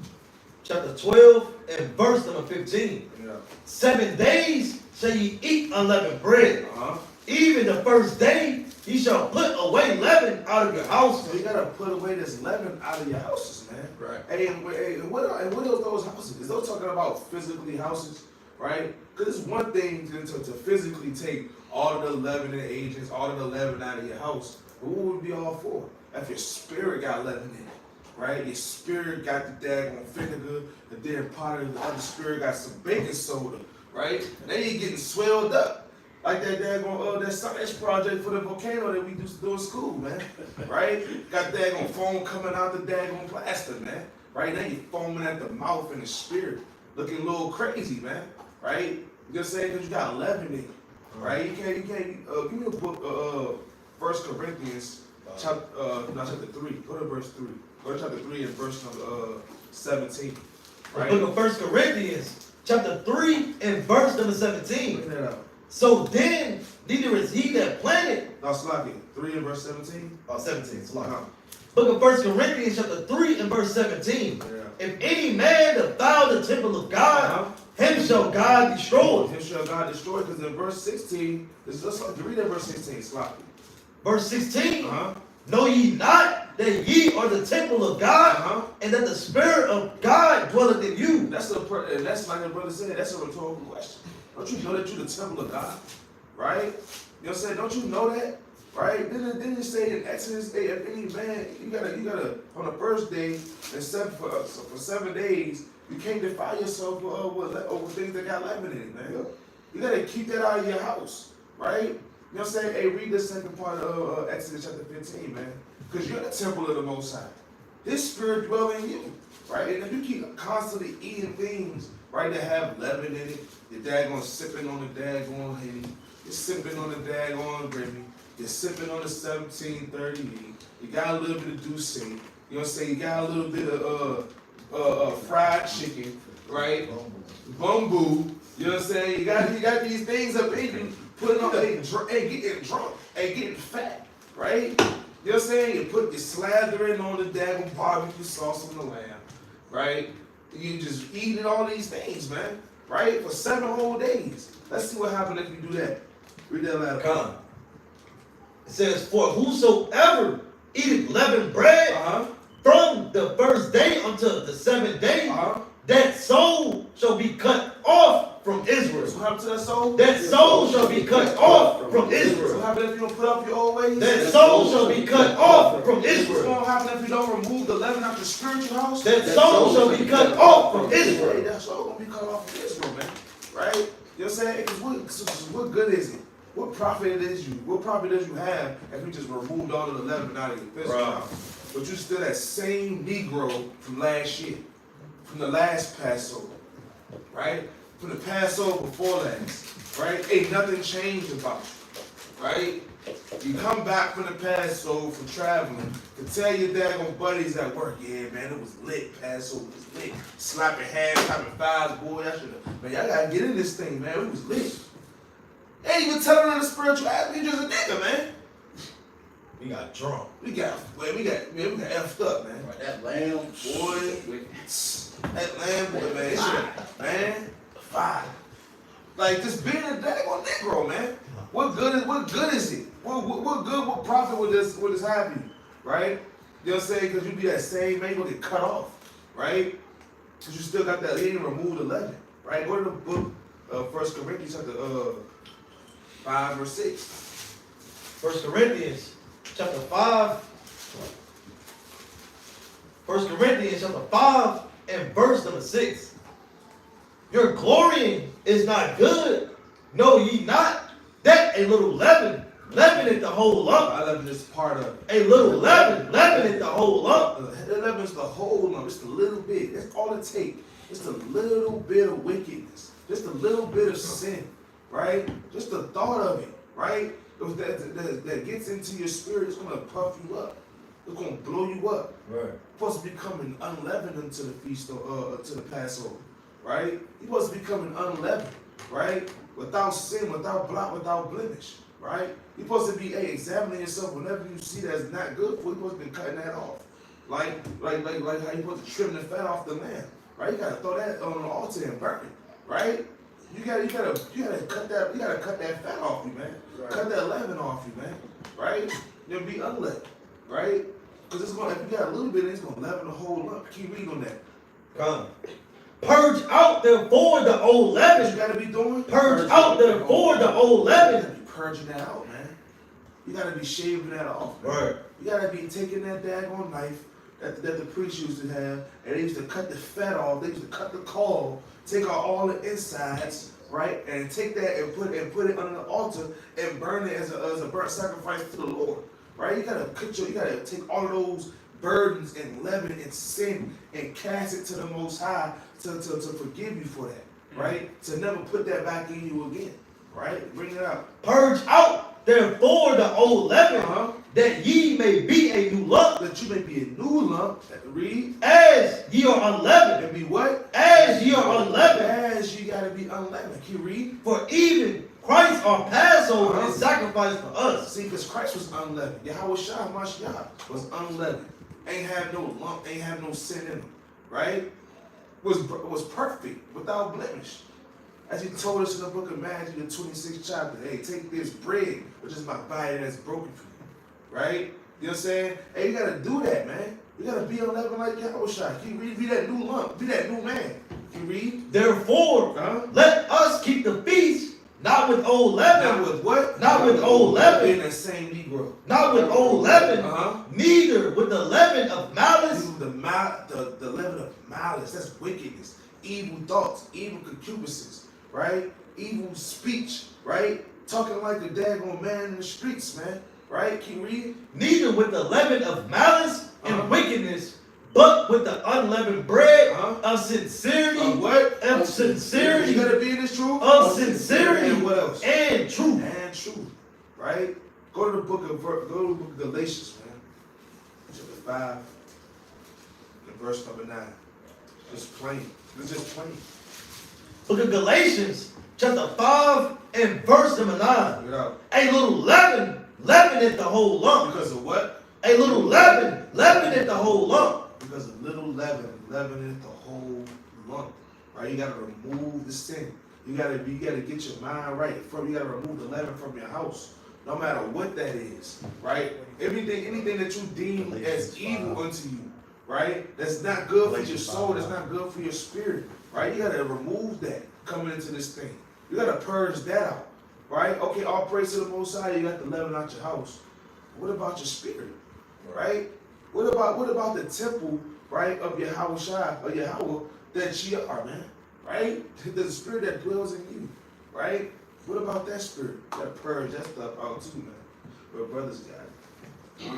chapter 12, and verse number 15. Yeah. 7 days shall ye eat unleavened bread. Uh-huh. Even the first day ye shall put away leaven out of your house. So you gotta put away this leaven out of your houses, man. Right. Hey, and what are those houses? Is those talking about physically houses, right? Because it's one thing to physically take all of the leaven and agents, all of the leaven out of your house. But what would it be all for? If your spirit got leaven in it, right? Your spirit got the daggone vinegar, and then part of the other spirit got some baking soda, right? And then you're getting swelled up. Like that daggone that science project for the volcano that we used to do in school, man. Right? Got daggone foam coming out the daggone plaster, man. Right? Now you foaming at the mouth and the spirit, looking a little crazy, man. Right? You just saying because you got 11 in it. Right? You can't. Give me a book, 1 Corinthians, chapter 3. Go to verse 3. Go to chapter 3 and verse number 17. Right? The book of 1 Corinthians, chapter 3 and verse number 17. Look that up. So then, neither is he that planted. No, Slaki. 3 and verse 17. Oh, 17, Slaki. Uh-huh. Book of 1 Corinthians, chapter 3 and verse 17. Yeah. If any man defile the temple of God, him shall God destroy. Him shall God destroy, because in verse 16, let's read that verse 16, Sloppy. Verse 16, Uh-huh. know ye not that ye are the temple of God, Uh-huh. and that the Spirit of God dwelleth in you? That's like the brother said, that's a rhetorical question. Don't you know that you're the temple of God? Right? You know what I'm saying? Don't you know that? Right? Didn't it say in Exodus 8, if any man, you gotta on the first day and for 7 days, you can't defile yourself over things that got leaven in it, man. You gotta keep that out of your house, right? You know what I'm saying? Hey, read the second part of Exodus chapter 15, man. Because you're the temple of the Most High. His spirit dwell in you, right? And if you keep constantly eating things, right, that have leaven in it, your daggone sipping on the daggone Henny, you're sipping on the daggone Remy, you're sipping on the 1738, you got a little bit of Douce, you know what I'm saying? You got a little bit of fried chicken, right? Bumbu, you know what I'm saying? You got these things up in you, putting on, getting drunk, getting fat, right? You know what I'm saying? You're slathering on the daggone barbecue sauce on the lamb, right? You just eating all these things, man, right? For 7 whole days. Let's see what happens if you do that. Read that loud. Come. It says, for whosoever eateth leavened bread from the first day until the 7th day, that soul shall be cut off from Israel. So what happened to that soul? That soul shall be cut off from So Israel. what happens if you don't put up your old ways? That soul shall be cut off from What's Israel. going to happen if you don't remove the leaven out your spiritual house? That soul shall be cut off from Hey, Israel. that soul going to be cut off from Israel, man. Right? You know what I'm saying? Because what good is it? What profit is you have if you just removed all of the leaven out of your physical house? But you still that same Negro from last year, from the last Passover, right? From the Passover before last, right? Ain't nothing changed about you, right? You come back from the Passover from traveling to tell your daggone buddies at work, yeah, man, it was lit, Passover was lit. Slapping hands, clapping fives, boy, man, y'all gotta get in this thing, man, it was lit. Ain't even telling on the spiritual ass, you just a nigga, man. We got drunk. We got effed up, man. Right, that lamb, Boy, that lamb, boy, man, fire. Like just being a daggone Negro, man. What good is it? What profit would this have you, right? You know what I'm saying? Because you be that same man, you get cut off, right? Because you still got that, you didn't remove the leaven, right? Go to the book of 1 Corinthians chapter 5 verse 6. 1 Corinthians chapter 5. 1 Corinthians chapter 5 and verse number 6. Your glorying is not good. Know ye not that a little leaven leaveneth the whole lump? Leaven is part of it. A little leaven leaveneth the whole lump. The leaven is the whole lump. It's the little bit. That's all it takes. It's the little bit of wickedness. Just a little bit of sin, right? Just the thought of it, right? That gets into your spirit. It's gonna puff you up. It's gonna blow you up. Right. You're supposed to be coming unleavened into the feast of to the Passover, right? You're supposed to be coming unleavened, right? Without sin, without blot, without blemish, right? You're supposed to be examining yourself whenever you see that's not good for you. You're supposed to be cutting that off, like how you're supposed to trim the fat off the lamb, right? You gotta throw that on the altar and burn it, right? You gotta cut that. You gotta cut that fat off you, man. Right. Cut that leaven off you, man. Right? You'll be unleavened, right? Because it's gonna. If you got a little bit, it's gonna leaven the whole lump. Keep reading on that. Come. Purge out therefore the old leaven. What you gotta be doing? Purge out therefore the old leaven. You gotta be purging that out, man. You gotta be shaving that off. Man. Right. You gotta be taking that daggone knife that the priests used to have, and they used to cut the fat off. They used to cut the caul, take out all the insides, right? And take that and put it under the altar and burn it as a burnt sacrifice to the Lord, right? You gotta take all of those burdens and leaven and sin and cast it to the Most High to forgive you for that, right? To never put that back in you again, right? Bring it out. Purge out, therefore, the old leaven, that ye may be a new lump. That you may be a new lump. Read. As ye are unleavened. And be what? As ye are unleavened. As you gotta be unleavened. Can you read? For even Christ our Passover is sacrificed for us. See, because Christ was unleavened. Yahweh Shah Mashiach was unleavened. Ain't have no lump, ain't have no sin in him. Right? Was perfect, without blemish. As he told us in the book of Matthew, the 26th chapter, hey, take this bread, which is my body that's broken for you. Right? You know what I'm saying? Hey, you gotta do that, man. You gotta be unleavened like Yahweh Shai. Can you read? Be that new lump. Be that new man. Can you read? Therefore, let us keep the feast, not with old leaven. Not with what? Not with old leaven. Being that same Negro. Not with old leaven. Neither with the leaven of malice. The leaven of malice. That's wickedness. Evil thoughts. Evil concupiscences. Right? Evil speech. Right? Talking like a daggone man in the streets, man. Right? Can you read? Neither with the leaven of malice and wickedness, but with the unleavened bread of sincerity. Of what? Of sincerity. You gotta be in this truth. Of sincerity. And what else? And truth. And truth. Right? Go to the book of Galatians, man. Chapter 5 and verse number 9. Just plain. It's just plain. Book of Galatians, chapter 5 and verse number 9. Look it out. A little leaven leaveneth the whole lump. Because of what? A little leaven leaveneth the whole lump. Because of little leaven leaveneth the whole lump. Right? You gotta remove the sin. You gotta get your mind right. You gotta remove the leaven from your house. No matter what that is. Right? Anything that you deem as evil unto you. Right? That's not good for your soul. That's not good for your spirit. Right? You gotta remove that coming into this thing. You gotta purge that out. Right? Okay, all praise to the Most High. You got the leaven out your house. What about your spirit? Right? What about the temple, right, of Yahweh Shai, or Yahweh, that ye are, man? Right? The spirit that dwells in you. Right? What about that spirit? You gotta purge that stuff out too, man. But brothers got it.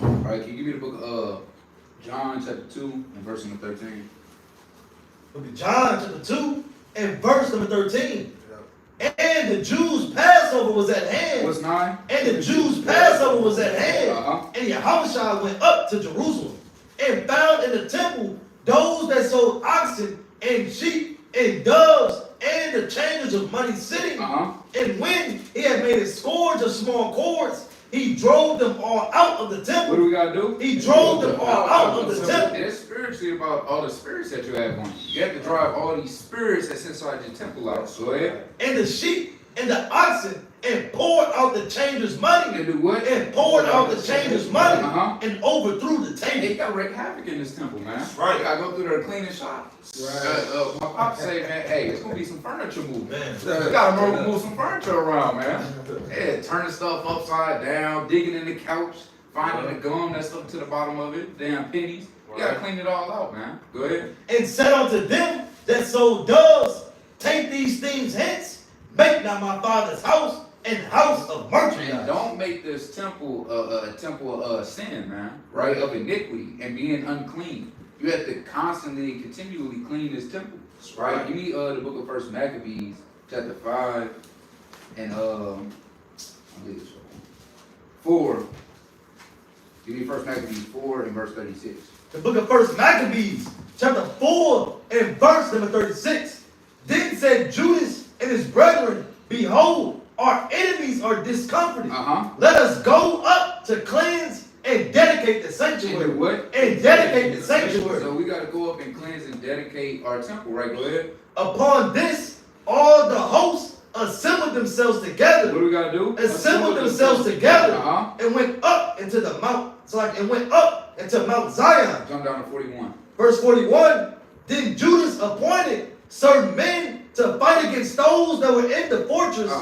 All right, can you give me the book of John chapter 2 and verse number 13? Book of John chapter 2 and verse number 13. And the Jews' Passover was at hand. What's 9? And the Jews' Passover was at hand. And Yahushua went up to Jerusalem and found in the temple those that sold oxen and sheep and doves and the changers of money sitting. And when he had made a scourge of small cords, he drove them all out of the temple. What do we gotta do? He drove them all out of the temple. It's spiritually about all the spirits that you have on you. You have to drive all these spirits that's inside your temple out. Go ahead. And the sheep and the oxen, and poured out the changers' money. And do what? And poured out the changers' money. And overthrew the table. They got wreak havoc in this temple, man. Right. I go through there to clean the shop. Right. My pop say, man, hey, it's gonna be some furniture movement. Man. You gotta move some furniture around, man. Yeah, turning stuff upside down, digging in the couch, finding the gum that's up to the bottom of it, damn pennies. You gotta clean it all out, man. Go ahead. And said unto them that sold doves, take these things hence, make not my father's house an house of merchandise. And don't make this temple a temple of sin, man, right? Of iniquity and being unclean. You have to constantly and continually clean this temple, right? Give me the book of First Maccabees, chapter 5, and I'll leave this one. 4. Give me First Maccabees 4 and verse 36. The book of First Maccabees, chapter 4 and verse number 36. Then said Judas and his brethren, behold, our enemies are discomfited. Let us go up to cleanse and dedicate the sanctuary. And do what? And dedicate the sanctuary. So we got to go up and cleanse and dedicate our temple, right? Go ahead. Upon this, all the hosts assembled themselves together. What do we got to do? Assembled themselves together and went up into the mount. And went up into Mount Zion. Jump down to 41. Verse 41. Then Judas appointed certain men to fight against those that were in the fortress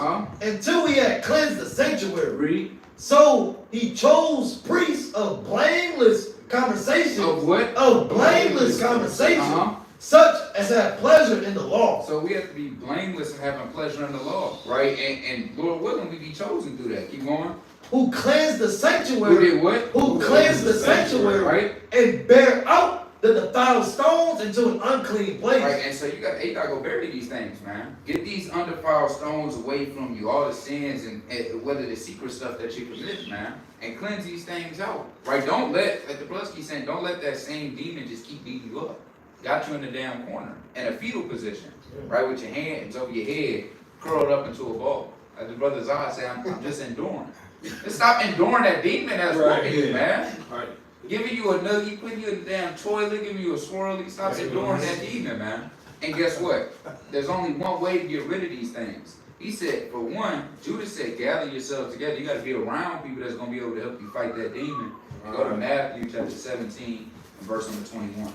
until he had cleansed the sanctuary. Read. So he chose priests of blameless conversation. Of what? Of blameless conversation. such as have pleasure in the law. So we have to be blameless and having pleasure in the law, right? And Lord willing, we be chosen through that. Keep going. Who cleanse the sanctuary. Who did what? Who cleanse the sanctuary, right? And bear out the defiled stones into an unclean place. Right, and so you gotta go bury these things, man. Get these undefiled stones away from you, all the sins and whether the secret stuff that you commit, man, and cleanse these things out. Right? Don't let, like the brother keeps saying, don't let that same demon just keep beating you up. Got you in the damn corner in a fetal position, right, with your hands over your head, curled up into a ball. Like the brother's eyes say, I'm just enduring. Just stop enduring that demon that's working you, man. Right. Giving you a nugget, putting you in the damn toilet, giving you a swirly, stop enduring that demon, man. And guess what? There's only one way to get rid of these things. He said, for one, Judas said, gather yourselves together. You got to be around people that's going to be able to help you fight that demon. Go to Matthew chapter 17 and verse number 21.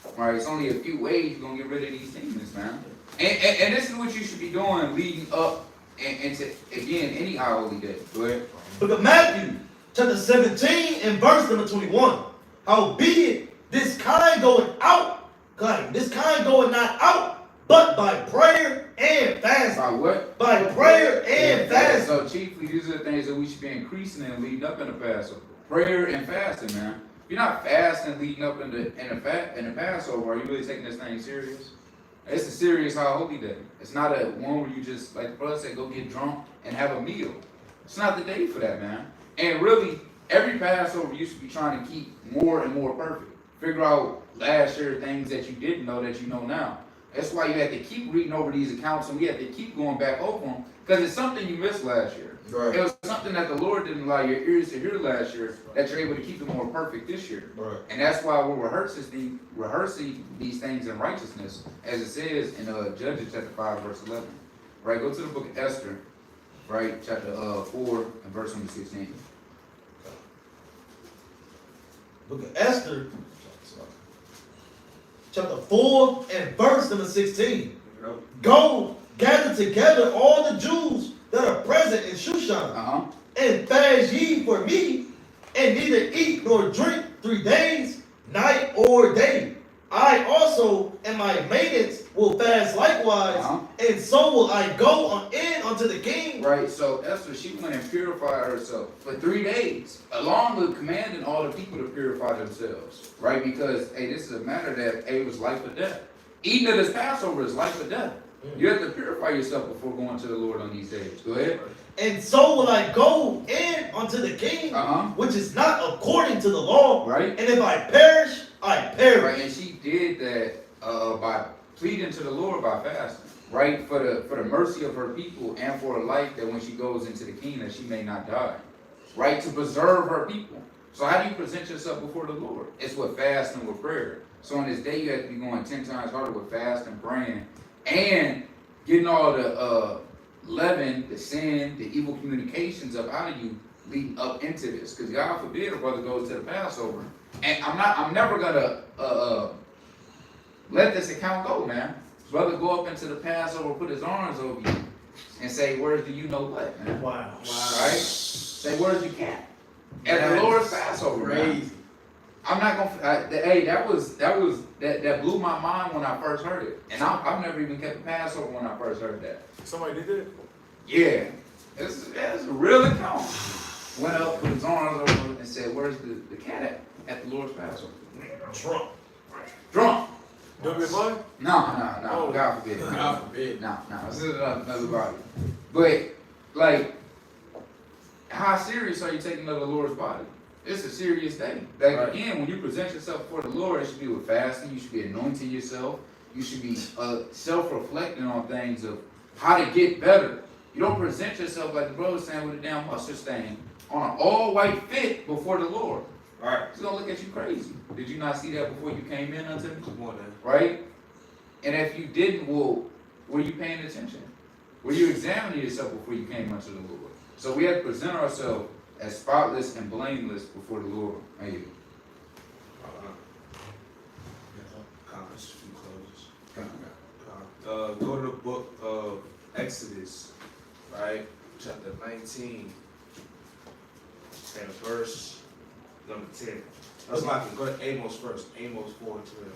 All right, it's only a few ways you're going to get rid of these demons, man. And this is what you should be doing leading up and to, again, any high holy day. Go ahead. Book of Matthew, chapter 17 and verse number 21. Howbeit, this kind going out, this kind going not out, but by prayer and fasting. By what? By prayer and fasting. So chiefly, these are the things that we should be increasing and leading up in the Passover. Prayer and fasting, man. If you're not fasting leading up in the Passover, are you really taking this thing serious? It's a serious high holy day. It's not a one where you just, like the brother said, go get drunk and have a meal. It's not the day for that, man. And really, every Passover used to be trying to keep more and more perfect. Figure out last year things that you didn't know that you know now. That's why you had to keep reading over these accounts and we had to keep going back over them because it's something you missed last year. Right. It was something that the Lord didn't allow your ears to hear last year that you're able to keep it more perfect this year. Right. And that's why we're rehearsing these things in righteousness, as it says in Judges chapter 5, verse 11. Right, go to the book of Esther, right, chapter 4 and verse number 16. Book of Esther, chapter 4 and verse number 16. Go gather together all the Jews that are present in Shushan, and fast ye for me, and neither eat nor drink 3 days, night or day. I also and my maidens will fast likewise, and so will I go in unto the king. Right, so Esther, she went and purified herself for 3 days, along with commanding all the people to purify themselves, right? Because, hey, this is a matter that, hey, it was life or death. Eating of this Passover is life or death. You have to purify yourself before going to the Lord on these days. Go ahead. And so will I go in unto the king, which is not according to the law. Right. And if I perish, I perish. Right, and she did that by pleading to the Lord by fasting. Right, for the mercy of her people and for her life that when she goes into the king that she may not die. Right, to preserve her people. So how do you present yourself before the Lord? It's with fasting, with prayer. So on this day you have to be going 10 times harder with fasting, praying, and getting all the leaven, the sin, the evil communications up out of you leading up into this. Because God forbid a brother goes to the Passover. And I'm never gonna let this account go, man. Brother go up into the Passover, put his arms over you, and say, where's the you know what, man? Wow. Right? Say, where's your cat? At the Lord's Passover, man. I'm not gonna. Hey, that blew my mind when I first heard it, and I've never even kept a Passover when I first heard that. Somebody did that? Yeah, it's a real account. Went up, put his arms over, and said, "Where's the cat at the Lord's Passover?" Drunk. Don't be fun? No. Oh. God forbid. God forbid. No. This is another body. But like, how serious are you taking of the Lord's body? It's a serious thing. Like again, when you present yourself before the Lord, it should be with fasting. You should be anointing yourself. You should be self-reflecting on things of how to get better. You don't present yourself like the brother was saying with a damn mustard stain on an all-white fit before the Lord. Right. He's gonna look at you crazy. Did you not see that before you came in unto him? Come on, man. Right? And if you didn't, well, were you paying attention? Were you examining yourself before you came unto the Lord? So we have to present ourselves as spotless and blameless before the Lord. Thank you. Conference, few closes. Go to the book of Exodus, right? Chapter 19, and verse number 10. That's like, go to Amos first. Amos 4 and 12.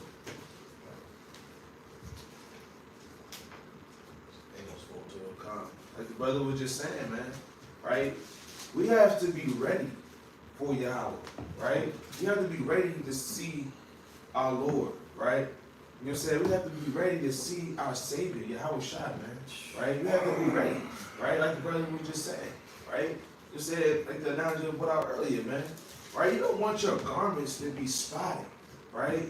like the brother was just saying, man, right? We have to be ready for Yahweh, right? We have to be ready to see our Lord, right? You know what I'm saying? We have to be ready to see our Savior, Yahweh Shai, man, right? We have to be ready, right? Like the brother was just saying, right? You said, like the analogy I put out earlier, man, right? You don't want your garments to be spotted, right?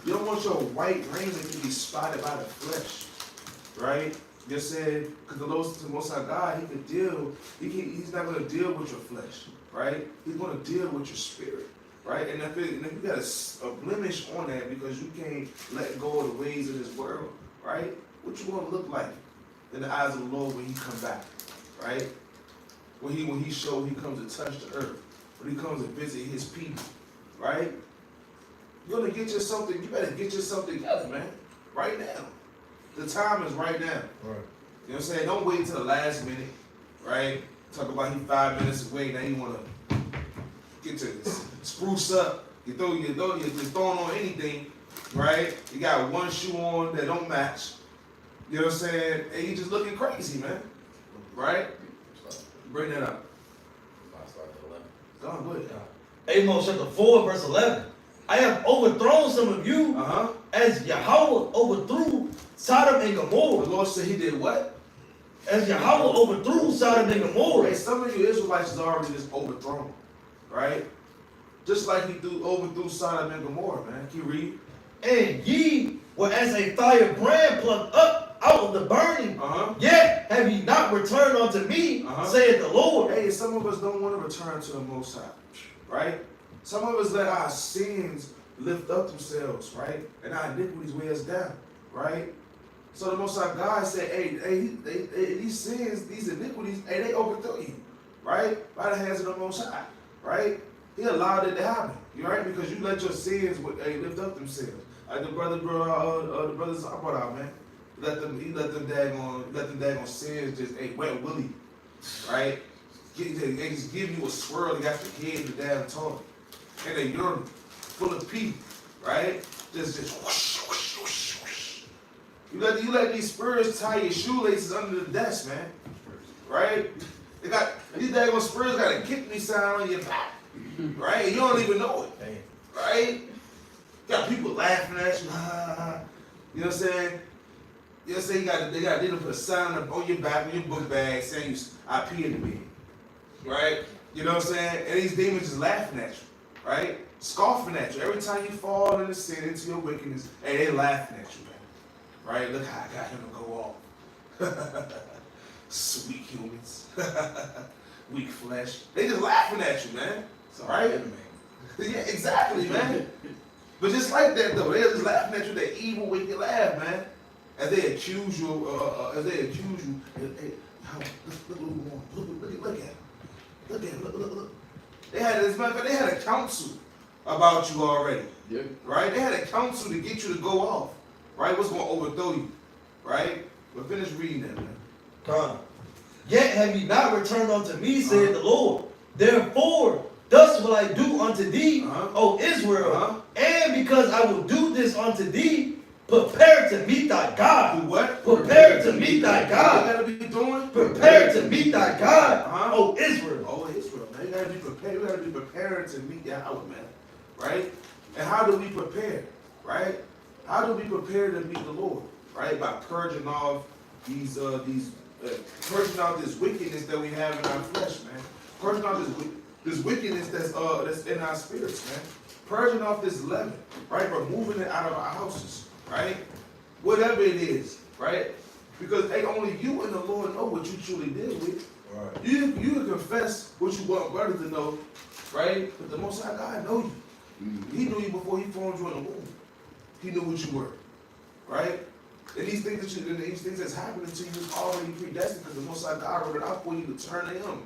You don't want your white raiment to be spotted by the flesh, right? You said, because the Most High God, He could deal, He's not going to deal with your flesh, right? He's going to deal with your spirit, right? And if you got a blemish on that because you can't let go of the ways of this world, right? What you going to look like in the eyes of the Lord when He come back, right? When he comes to touch the earth, when He comes to visit His people, right? You're gonna get yourself. You better get yourself together, man. Right now, the time is right now. Right. You know what I'm saying? Don't wait until the last minute, right? Talk about he 5 minutes away. Now you wanna get to spruce up. You're throwing on anything, right? You got one shoe on that don't match. You know what I'm saying? And you just looking crazy, man. Right? Bring that up. Go on, go ahead. Amos chapter 4, verse 11. I have overthrown some of you as Yahweh overthrew Sodom and Gomorrah. The Lord said He did what? As Yahweh overthrew Sodom and Gomorrah. Hey, some of you Israelites is already just overthrown, right? Just like He overthrew Sodom and Gomorrah, man. Can you read? And ye were as a firebrand plucked up out of the burning. Yet have ye not returned unto me, saith the Lord. Hey, some of us don't want to return to the Most High, right? Some of us let our sins lift up themselves, right? And our iniquities weigh us down, right? So the Most High God said, hey, these sins, these iniquities, hey, they overthrew you, right? By the hands of the Most High, right? He allowed it to happen, right? Because you let your sins lift up themselves. Like the brothers I brought out, man. He let them daggone sins just wet willy, right? They just give you a swirl. They got your head in the damn toilet. And a urine full of pee, right? Just whoosh, whoosh, whoosh, whoosh. You let these spurs tie your shoelaces under the desk, man. Right? They got these daggone spurs got a kick me sign on your back. Right? You don't even know it. Right? Got people laughing at you. You know what I'm saying? You know what I'm saying? They got to put a sign up on your back, on your book bag saying I pee in the bed. Right? You know what I'm saying? And these demons just laughing at you. Right? Scoffing at you. Every time you fall into sin, into your wickedness, and they laughing at you, man. Right? Look how I got him to go off. Sweet humans. Weak flesh. They just laughing at you, man. Right? Yeah, exactly, man. But just like that, though, they're just laughing at you, that evil, wicked laugh, man. As they accuse you, hey, look at him. Look at him, look. They had, as a matter of fact, they had a council about you already. Yeah. Right? They had a council to get you to go off. Right? What's going to overthrow you. Right? But finish reading that, man. Yet have ye not returned unto me, saith the Lord. Therefore, thus will I do unto thee, O Israel. And because I will do this unto thee, prepare to meet thy God. Do what? Prepare to meet thy God. What you got to be doing? Prepare to meet thy God, O Israel. Oh, Israel, man. You got to be prepared. You got to be prepared to meet Yahweh, man. Right? And how do we prepare? Right? How do we prepare to meet the Lord? Right? By purging off purging out this wickedness that we have in our flesh, man. Purging off this wickedness that's in our spirits, man. Purging off this leaven, right? Removing it out of our houses, right? Whatever it is, right? Because only you and the Lord know what you truly deal with. Right. You can confess what you want brothers to know, right? But the Most High God know you. Mm-hmm. He knew you before He formed you in the womb. He knew what you were, right? And these things that's happening to you is already predestined because the Most High God wrote it out for you to turn to Him,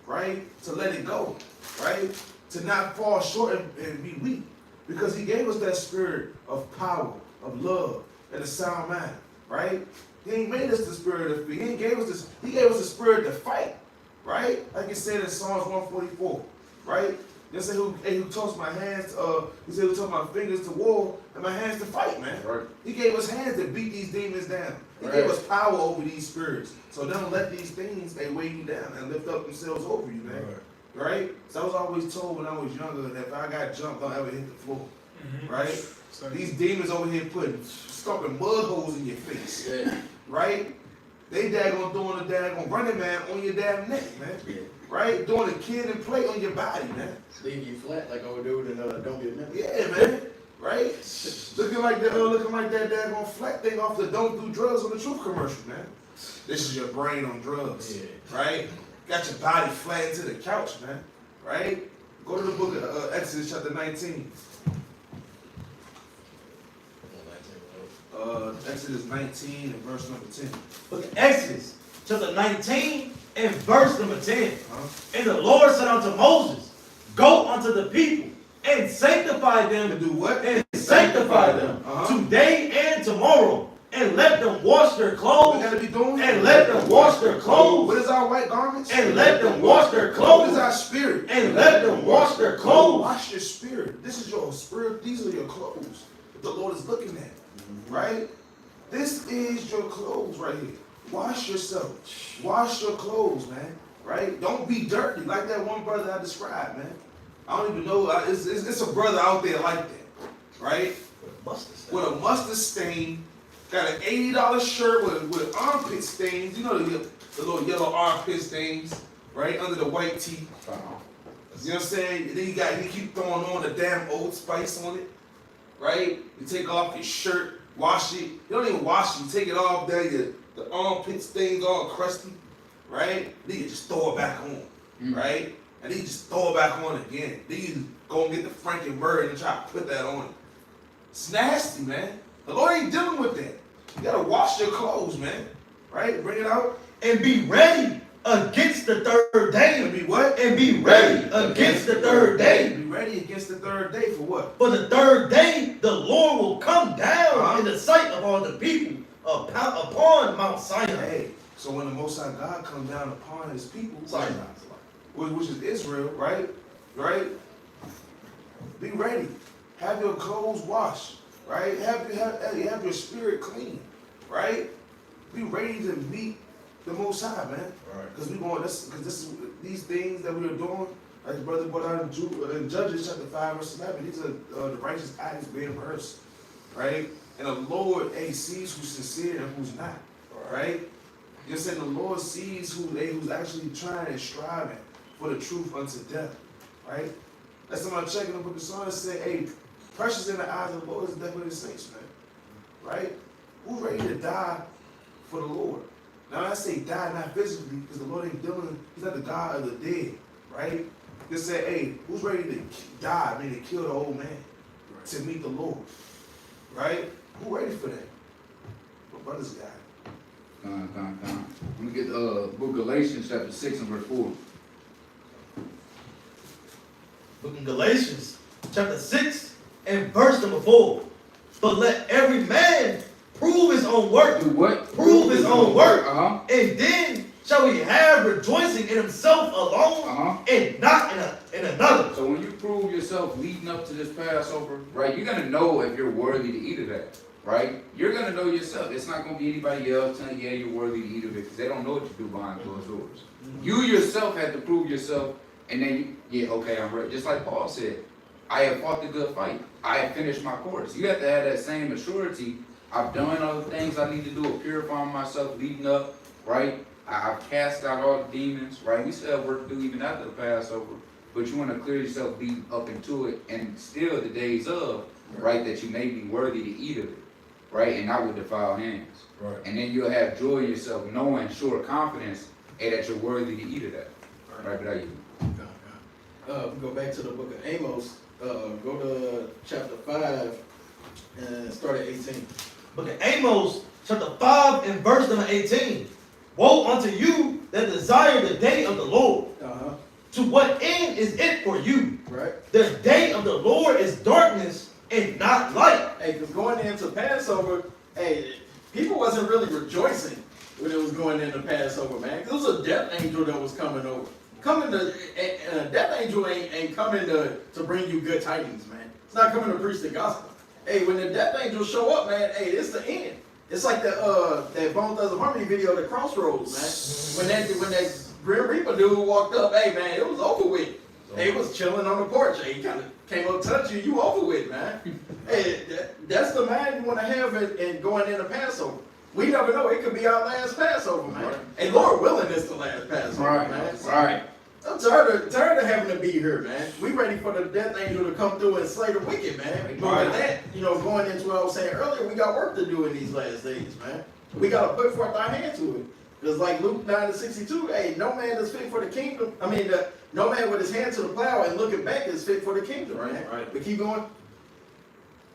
right? To let it go, right? To not fall short and be weak, because He gave us that spirit of power, of love, and a sound mind, right? He ain't made us the spirit of fear. He gave us this. He gave us the spirit to fight, right? Like it said in Psalms 144, right? They say who taught my hands, he said who taught my fingers to war and my hands to fight, man. Right. He gave us hands to beat these demons down. He Right. gave us power over these spirits. So don't let these things, they weigh you down and lift up themselves over you, man. Right? So I was always told when I was younger that if I got jumped, don't ever hit the floor. Right? These demons over here stomping mud holes in your face. Yeah. Right? They daggone doing a daggone running man on your damn neck, man. Yeah. Right? Doing a kid and play on your body, man. Leave you flat like old dude and don't get mad. Yeah, man. Right? looking like that daggone flat thing off the Don't Do Drugs on the Truth commercial, man. This is your brain on drugs. Yeah. Right? Got your body flattened to the couch, man. Right? Go to the book of Exodus chapter 19. Exodus 19 and verse number 10. Book of Exodus, chapter 19 and verse number 10. Huh? And the Lord said unto Moses, go unto the people and sanctify them. To do what? And sanctify them today and tomorrow. And let them wash their What we clothes. gotta be doing? And let them wash their clothes. What is our white garments? And let them wash their What clothes. is our spirit? And let them wash their clothes. Wash your spirit. This is your spirit. These are your clothes that the Lord is looking at. Right? This is your clothes right here. Wash yourself. Wash your clothes, man. Right? Don't be dirty like that one brother I described, man. I don't even know. It's a brother out there like that. Right? With a mustard stain. Got an $80 shirt with armpit stains. You know the little yellow armpit stains, right? Under the white tee. You know what I'm saying? And then he keep throwing on the damn Old Spice on it. Right? You take off your shirt, wash it. You don't even wash it. You take it off there, the armpit stains all crusty. Right? Then you just throw it back on. Right? And then you just throw it back on again. Then you go and get the Frankenberry and try to put that on. It's nasty, man. The Lord ain't dealing with that. You gotta wash your clothes, man. Right? Bring it out. And be ready against the third day. And be what? And be ready against the third day. Be ready against the third day for what? For the third day, the Lord will come down in the sight of all the people upon Mount Sinai. Hey, so when the Most High God comes down upon his people, which is Israel, right? Right? Be ready. Have your clothes washed. Right? Have your spirit clean. Right? Be ready to meet the Most High, man. Right. Because these things that we are doing, like the brother brought out in Judges chapter 5 verse 11, these are the righteous acts being rehearsed. Right? And the Lord sees who's sincere and who's not. Right? You said the Lord sees who's actually trying and striving for the truth unto death. Right? That's somebody checking the book of Psalms and say, hey, precious in the eyes of the Lord is definitely the saints, man. Right? Who's ready to die for the Lord? Now I say die not physically, because the Lord ain't he's not the God of the dead, right? Just say, hey, who's ready to die, to kill the old man, to meet the Lord? Right? Who ready for that? My brother's got it. Let me get the book of Galatians chapter 6 and verse 4. Book of Galatians, chapter 6 and verse number 4. But let every man prove his own work. Do what? Prove his own work. Uh-huh. And then shall he have rejoicing in himself alone and not in another. So when you prove yourself leading up to this Passover, right, you're going to know if you're worthy to eat of that, right? You're going to know yourself. It's not going to be anybody else telling you, yeah, you're worthy to eat of it, because they don't know what you do behind closed doors. You yourself had to prove yourself, and then I'm ready. Just like Paul said, I have fought the good fight. I have finished my course. You have to have that same assurity. I've done all the things I need to do of purifying myself leading up, right? I've cast out all the demons, right? We still have work to do even after the Passover, but you want to clear yourself leading up into it, and still the days of, right, that you may be worthy to eat of it, right? And not with defiled hands. Right. And then you'll have joy in yourself, knowing, sure confidence, that you're worthy to eat of that. Right, but how you? We go back to the book of Amos. Go to chapter 5 and start at 18. Book of Amos, chapter 5 and verse number 18. Woe unto you that desire the day of the Lord. To what end is it for you? Right. The day of the Lord is darkness and not light. Hey, because going into Passover, people wasn't really rejoicing when it was going into Passover, man. It was a death angel that was coming over. coming to, and a death angel ain't coming to bring you good tidings, man. It's not coming to preach the gospel. Hey, when the death angels show up, man, hey, it's the end. It's like that Bone Thugs and Harmony video, The Crossroads, man. When that Grim Reaper dude walked up, hey, man, it was over with. Hey, he was chilling on the porch. Hey, he kind of came up, touch you over with, man. Hey, that's the man you want to have in going into Passover. We never know. It could be our last Passover, man. Hey, Lord willing, it's the last Passover, man. Right. I'm tired of having to be here, man. We ready for the death angel to come through and slay the wicked, man. But with that, going into what I was saying earlier, we got work to do in these last days, man. We got to put forth our hand to it. Because like Luke 9:62, hey, no man is fit for the kingdom. No man with his hand to the plow and looking back is fit for the kingdom, man. Right. But keep going.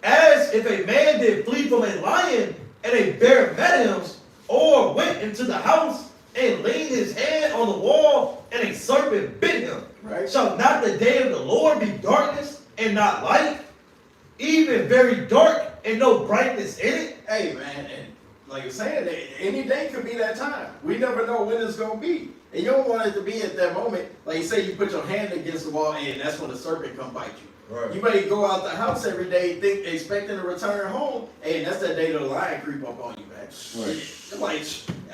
As if a man did flee from a lion and a bear met him, or went into the house and leaned his hand on the wall and a serpent bit him. Right. Shall not the day of the Lord be darkness and not light, even very dark and no brightness in it? Hey, man, and like I'm saying, any day could be that time. We never know when it's going to be. And you don't want it to be at that moment. Like you say, you put your hand against the wall and that's when the serpent come bite you. Right. You may go out the house every day expecting to return home, and that's that day the lion creep up on you, man. Right. Like,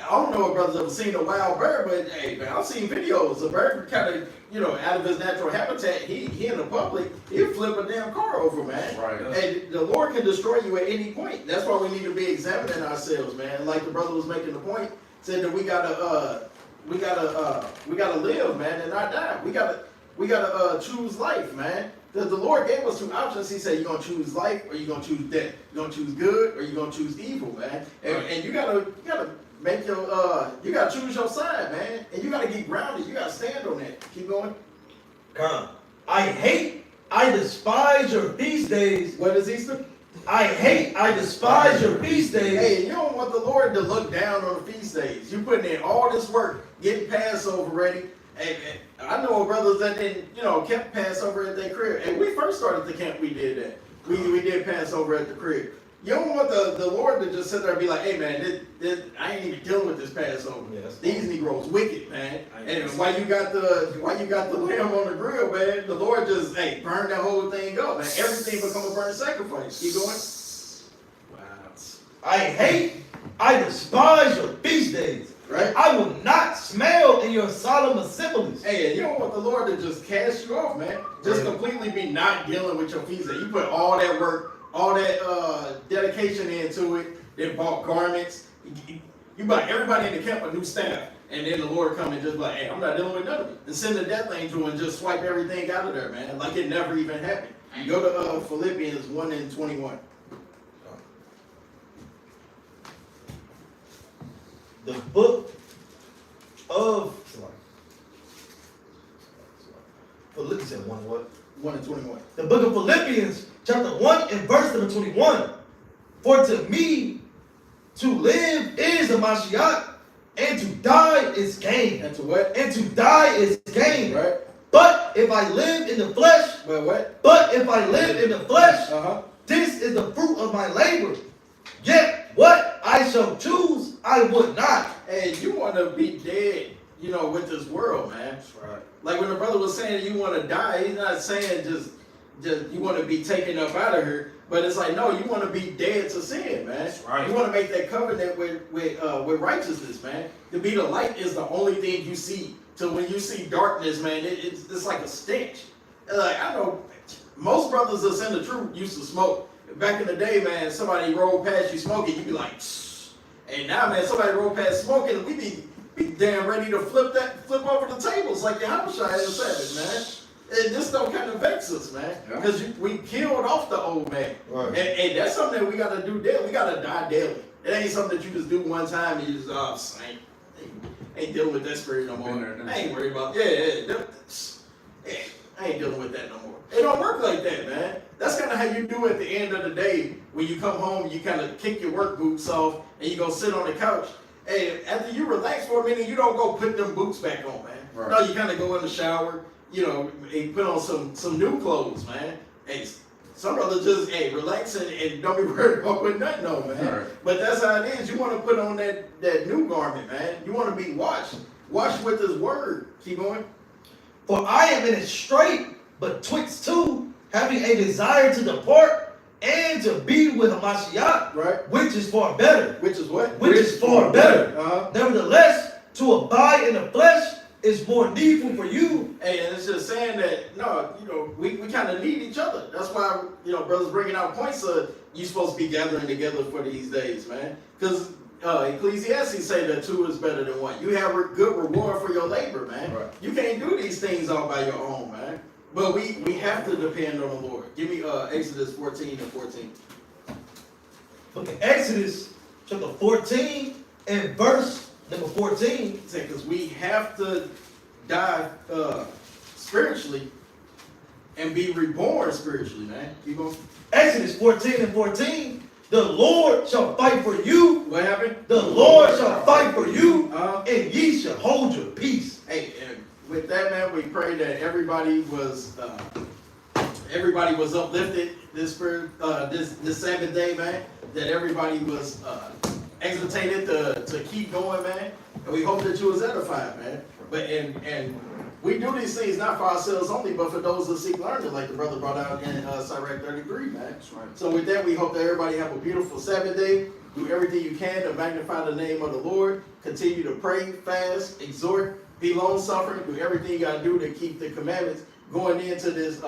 I don't know if brothers ever seen a wild bird, but hey, man, I've seen videos. A bird kind of, out of his natural habitat, he in the public, he'll flip a damn car over, man. Right. And the Lord can destroy you at any point. That's why we need to be examining ourselves, man. Like the brother was making the point, said that we gotta live, man, and not die. We gotta choose life, man. The Lord gave us two options. He said, you're going to choose life or you're going to choose death. You're going to choose good or you're going to choose evil, man. And you gotta make you gotta choose your side, man. And you gotta get grounded. You gotta stand on that. Keep going. Come. I despise your feast days. What is Easter? I despise your feast days. Hey, you don't want the Lord to look down on the feast days. You putting in all this work, getting Passover ready. And I know brothers that didn't, kept Passover at their crib. And we first started the camp, we did that. We did Passover at the crib. You don't want the Lord to just sit there and be like, hey man, I ain't even dealing with this Passover. Yeah, these Negroes wicked, man. And while you got the lamb on the grill, man, the Lord just burn that whole thing up, man. Everything become a burnt sacrifice. Keep going. Wow. I despise your feast days. Right? I will not smell in your solemn assemblies. Hey, you don't want the Lord to just cast you off, man. Just completely be not dealing with your feast day. You put all that work, all that dedication into it. They bought garments. You buy everybody in the camp a new staff. And then the Lord come and just like, hey, I'm not dealing with none of it. And send the death angel and just swipe everything out of there, man. Like it never even happened. You go to Philippians 1:21. The book of Philippians said 1 what? 1:21. The book of Philippians, chapter 1 and verse number 21. For to me, to live is the Mashiach, and to die is gain. And to what? And to die is gain. Right. But if I live in the flesh, Well, what? but if I live in the flesh, This is the fruit of my labor. Yet what I shall choose, I would not. Hey, you want to be dead, with this world, man. That's right. Like when the brother was saying you want to die, he's not saying just you want to be taken up out of here. But it's like, no, you want to be dead to sin, man. That's right. You want to make that covenant with righteousness, man. To be the light is the only thing you see. So when you see darkness, man, it's like a stench. Like I know most brothers that's in the truth used to smoke. Back in the day, man, somebody rolled past you smoking, you'd be like, psst. And now, man, somebody rolled past smoking, we be damn ready to flip over the tables like the Habashai and the Sabbath, man. And this don't kind of vex us, man, because we killed off the old man. Right. And that's something that we got to do daily. We got to die daily. It ain't something that you just do one time and you just, ain't dealing with that spirit no more. I ain't worried about, I ain't dealing with that no more. It don't work like that, man. That's kind of how you do at the end of the day. When you come home, you kind of kick your work boots off and you go sit on the couch. Hey, after you relax for a minute, you don't go put them boots back on, man. Right. No, you kind of go in the shower, and put on some new clothes, man. Hey, some brothers just, relax and don't be worried about putting nothing on, man. Right. But that's how it is. You want to put on that new garment, man. You want to be washed with His word. Keep going. For I am in a strait betwixt two, having a desire to depart and to be with Hamashiach, Right. which is far better. Which is what? Which is far better. Uh-huh. Nevertheless, to abide in the flesh is more needful for you. Hey, and it's just saying that, no, we kind of need each other. That's why, brothers bringing out points of you supposed to be gathering together for these days, man. Because Ecclesiastes say that two is better than one. You have a good reward for your labor, man. Right. You can't do these things all by your own, man. But we have to depend on the Lord. Give me Exodus 14 and 14. Book of Exodus, chapter 14, and verse number 14. Because we have to die spiritually and be reborn spiritually, man. Keep going. Exodus 14 and 14. The Lord shall fight for you. What happened? The Lord shall fight for you, Uh, and ye shall hold your peace. Hey, and with that, man, we pray that everybody was uplifted this Sabbath day, man. That everybody was exhortated to keep going, man. And we hope that you was edified, man. But and we do these things not for ourselves only, but for those that seek learning, like the brother brought out in Sirach 33, man. That's right. So with that, we hope that everybody have a beautiful Sabbath day. Do everything you can to magnify the name of the Lord. Continue to pray, fast, exhort, be long-suffering. Do everything you got to do to keep the commandments going into this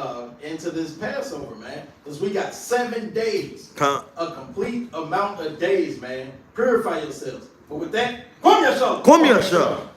Passover, man. Because we got 7 days, a complete amount of days, man. Purify yourselves. But with that, come yourself. Come yourself.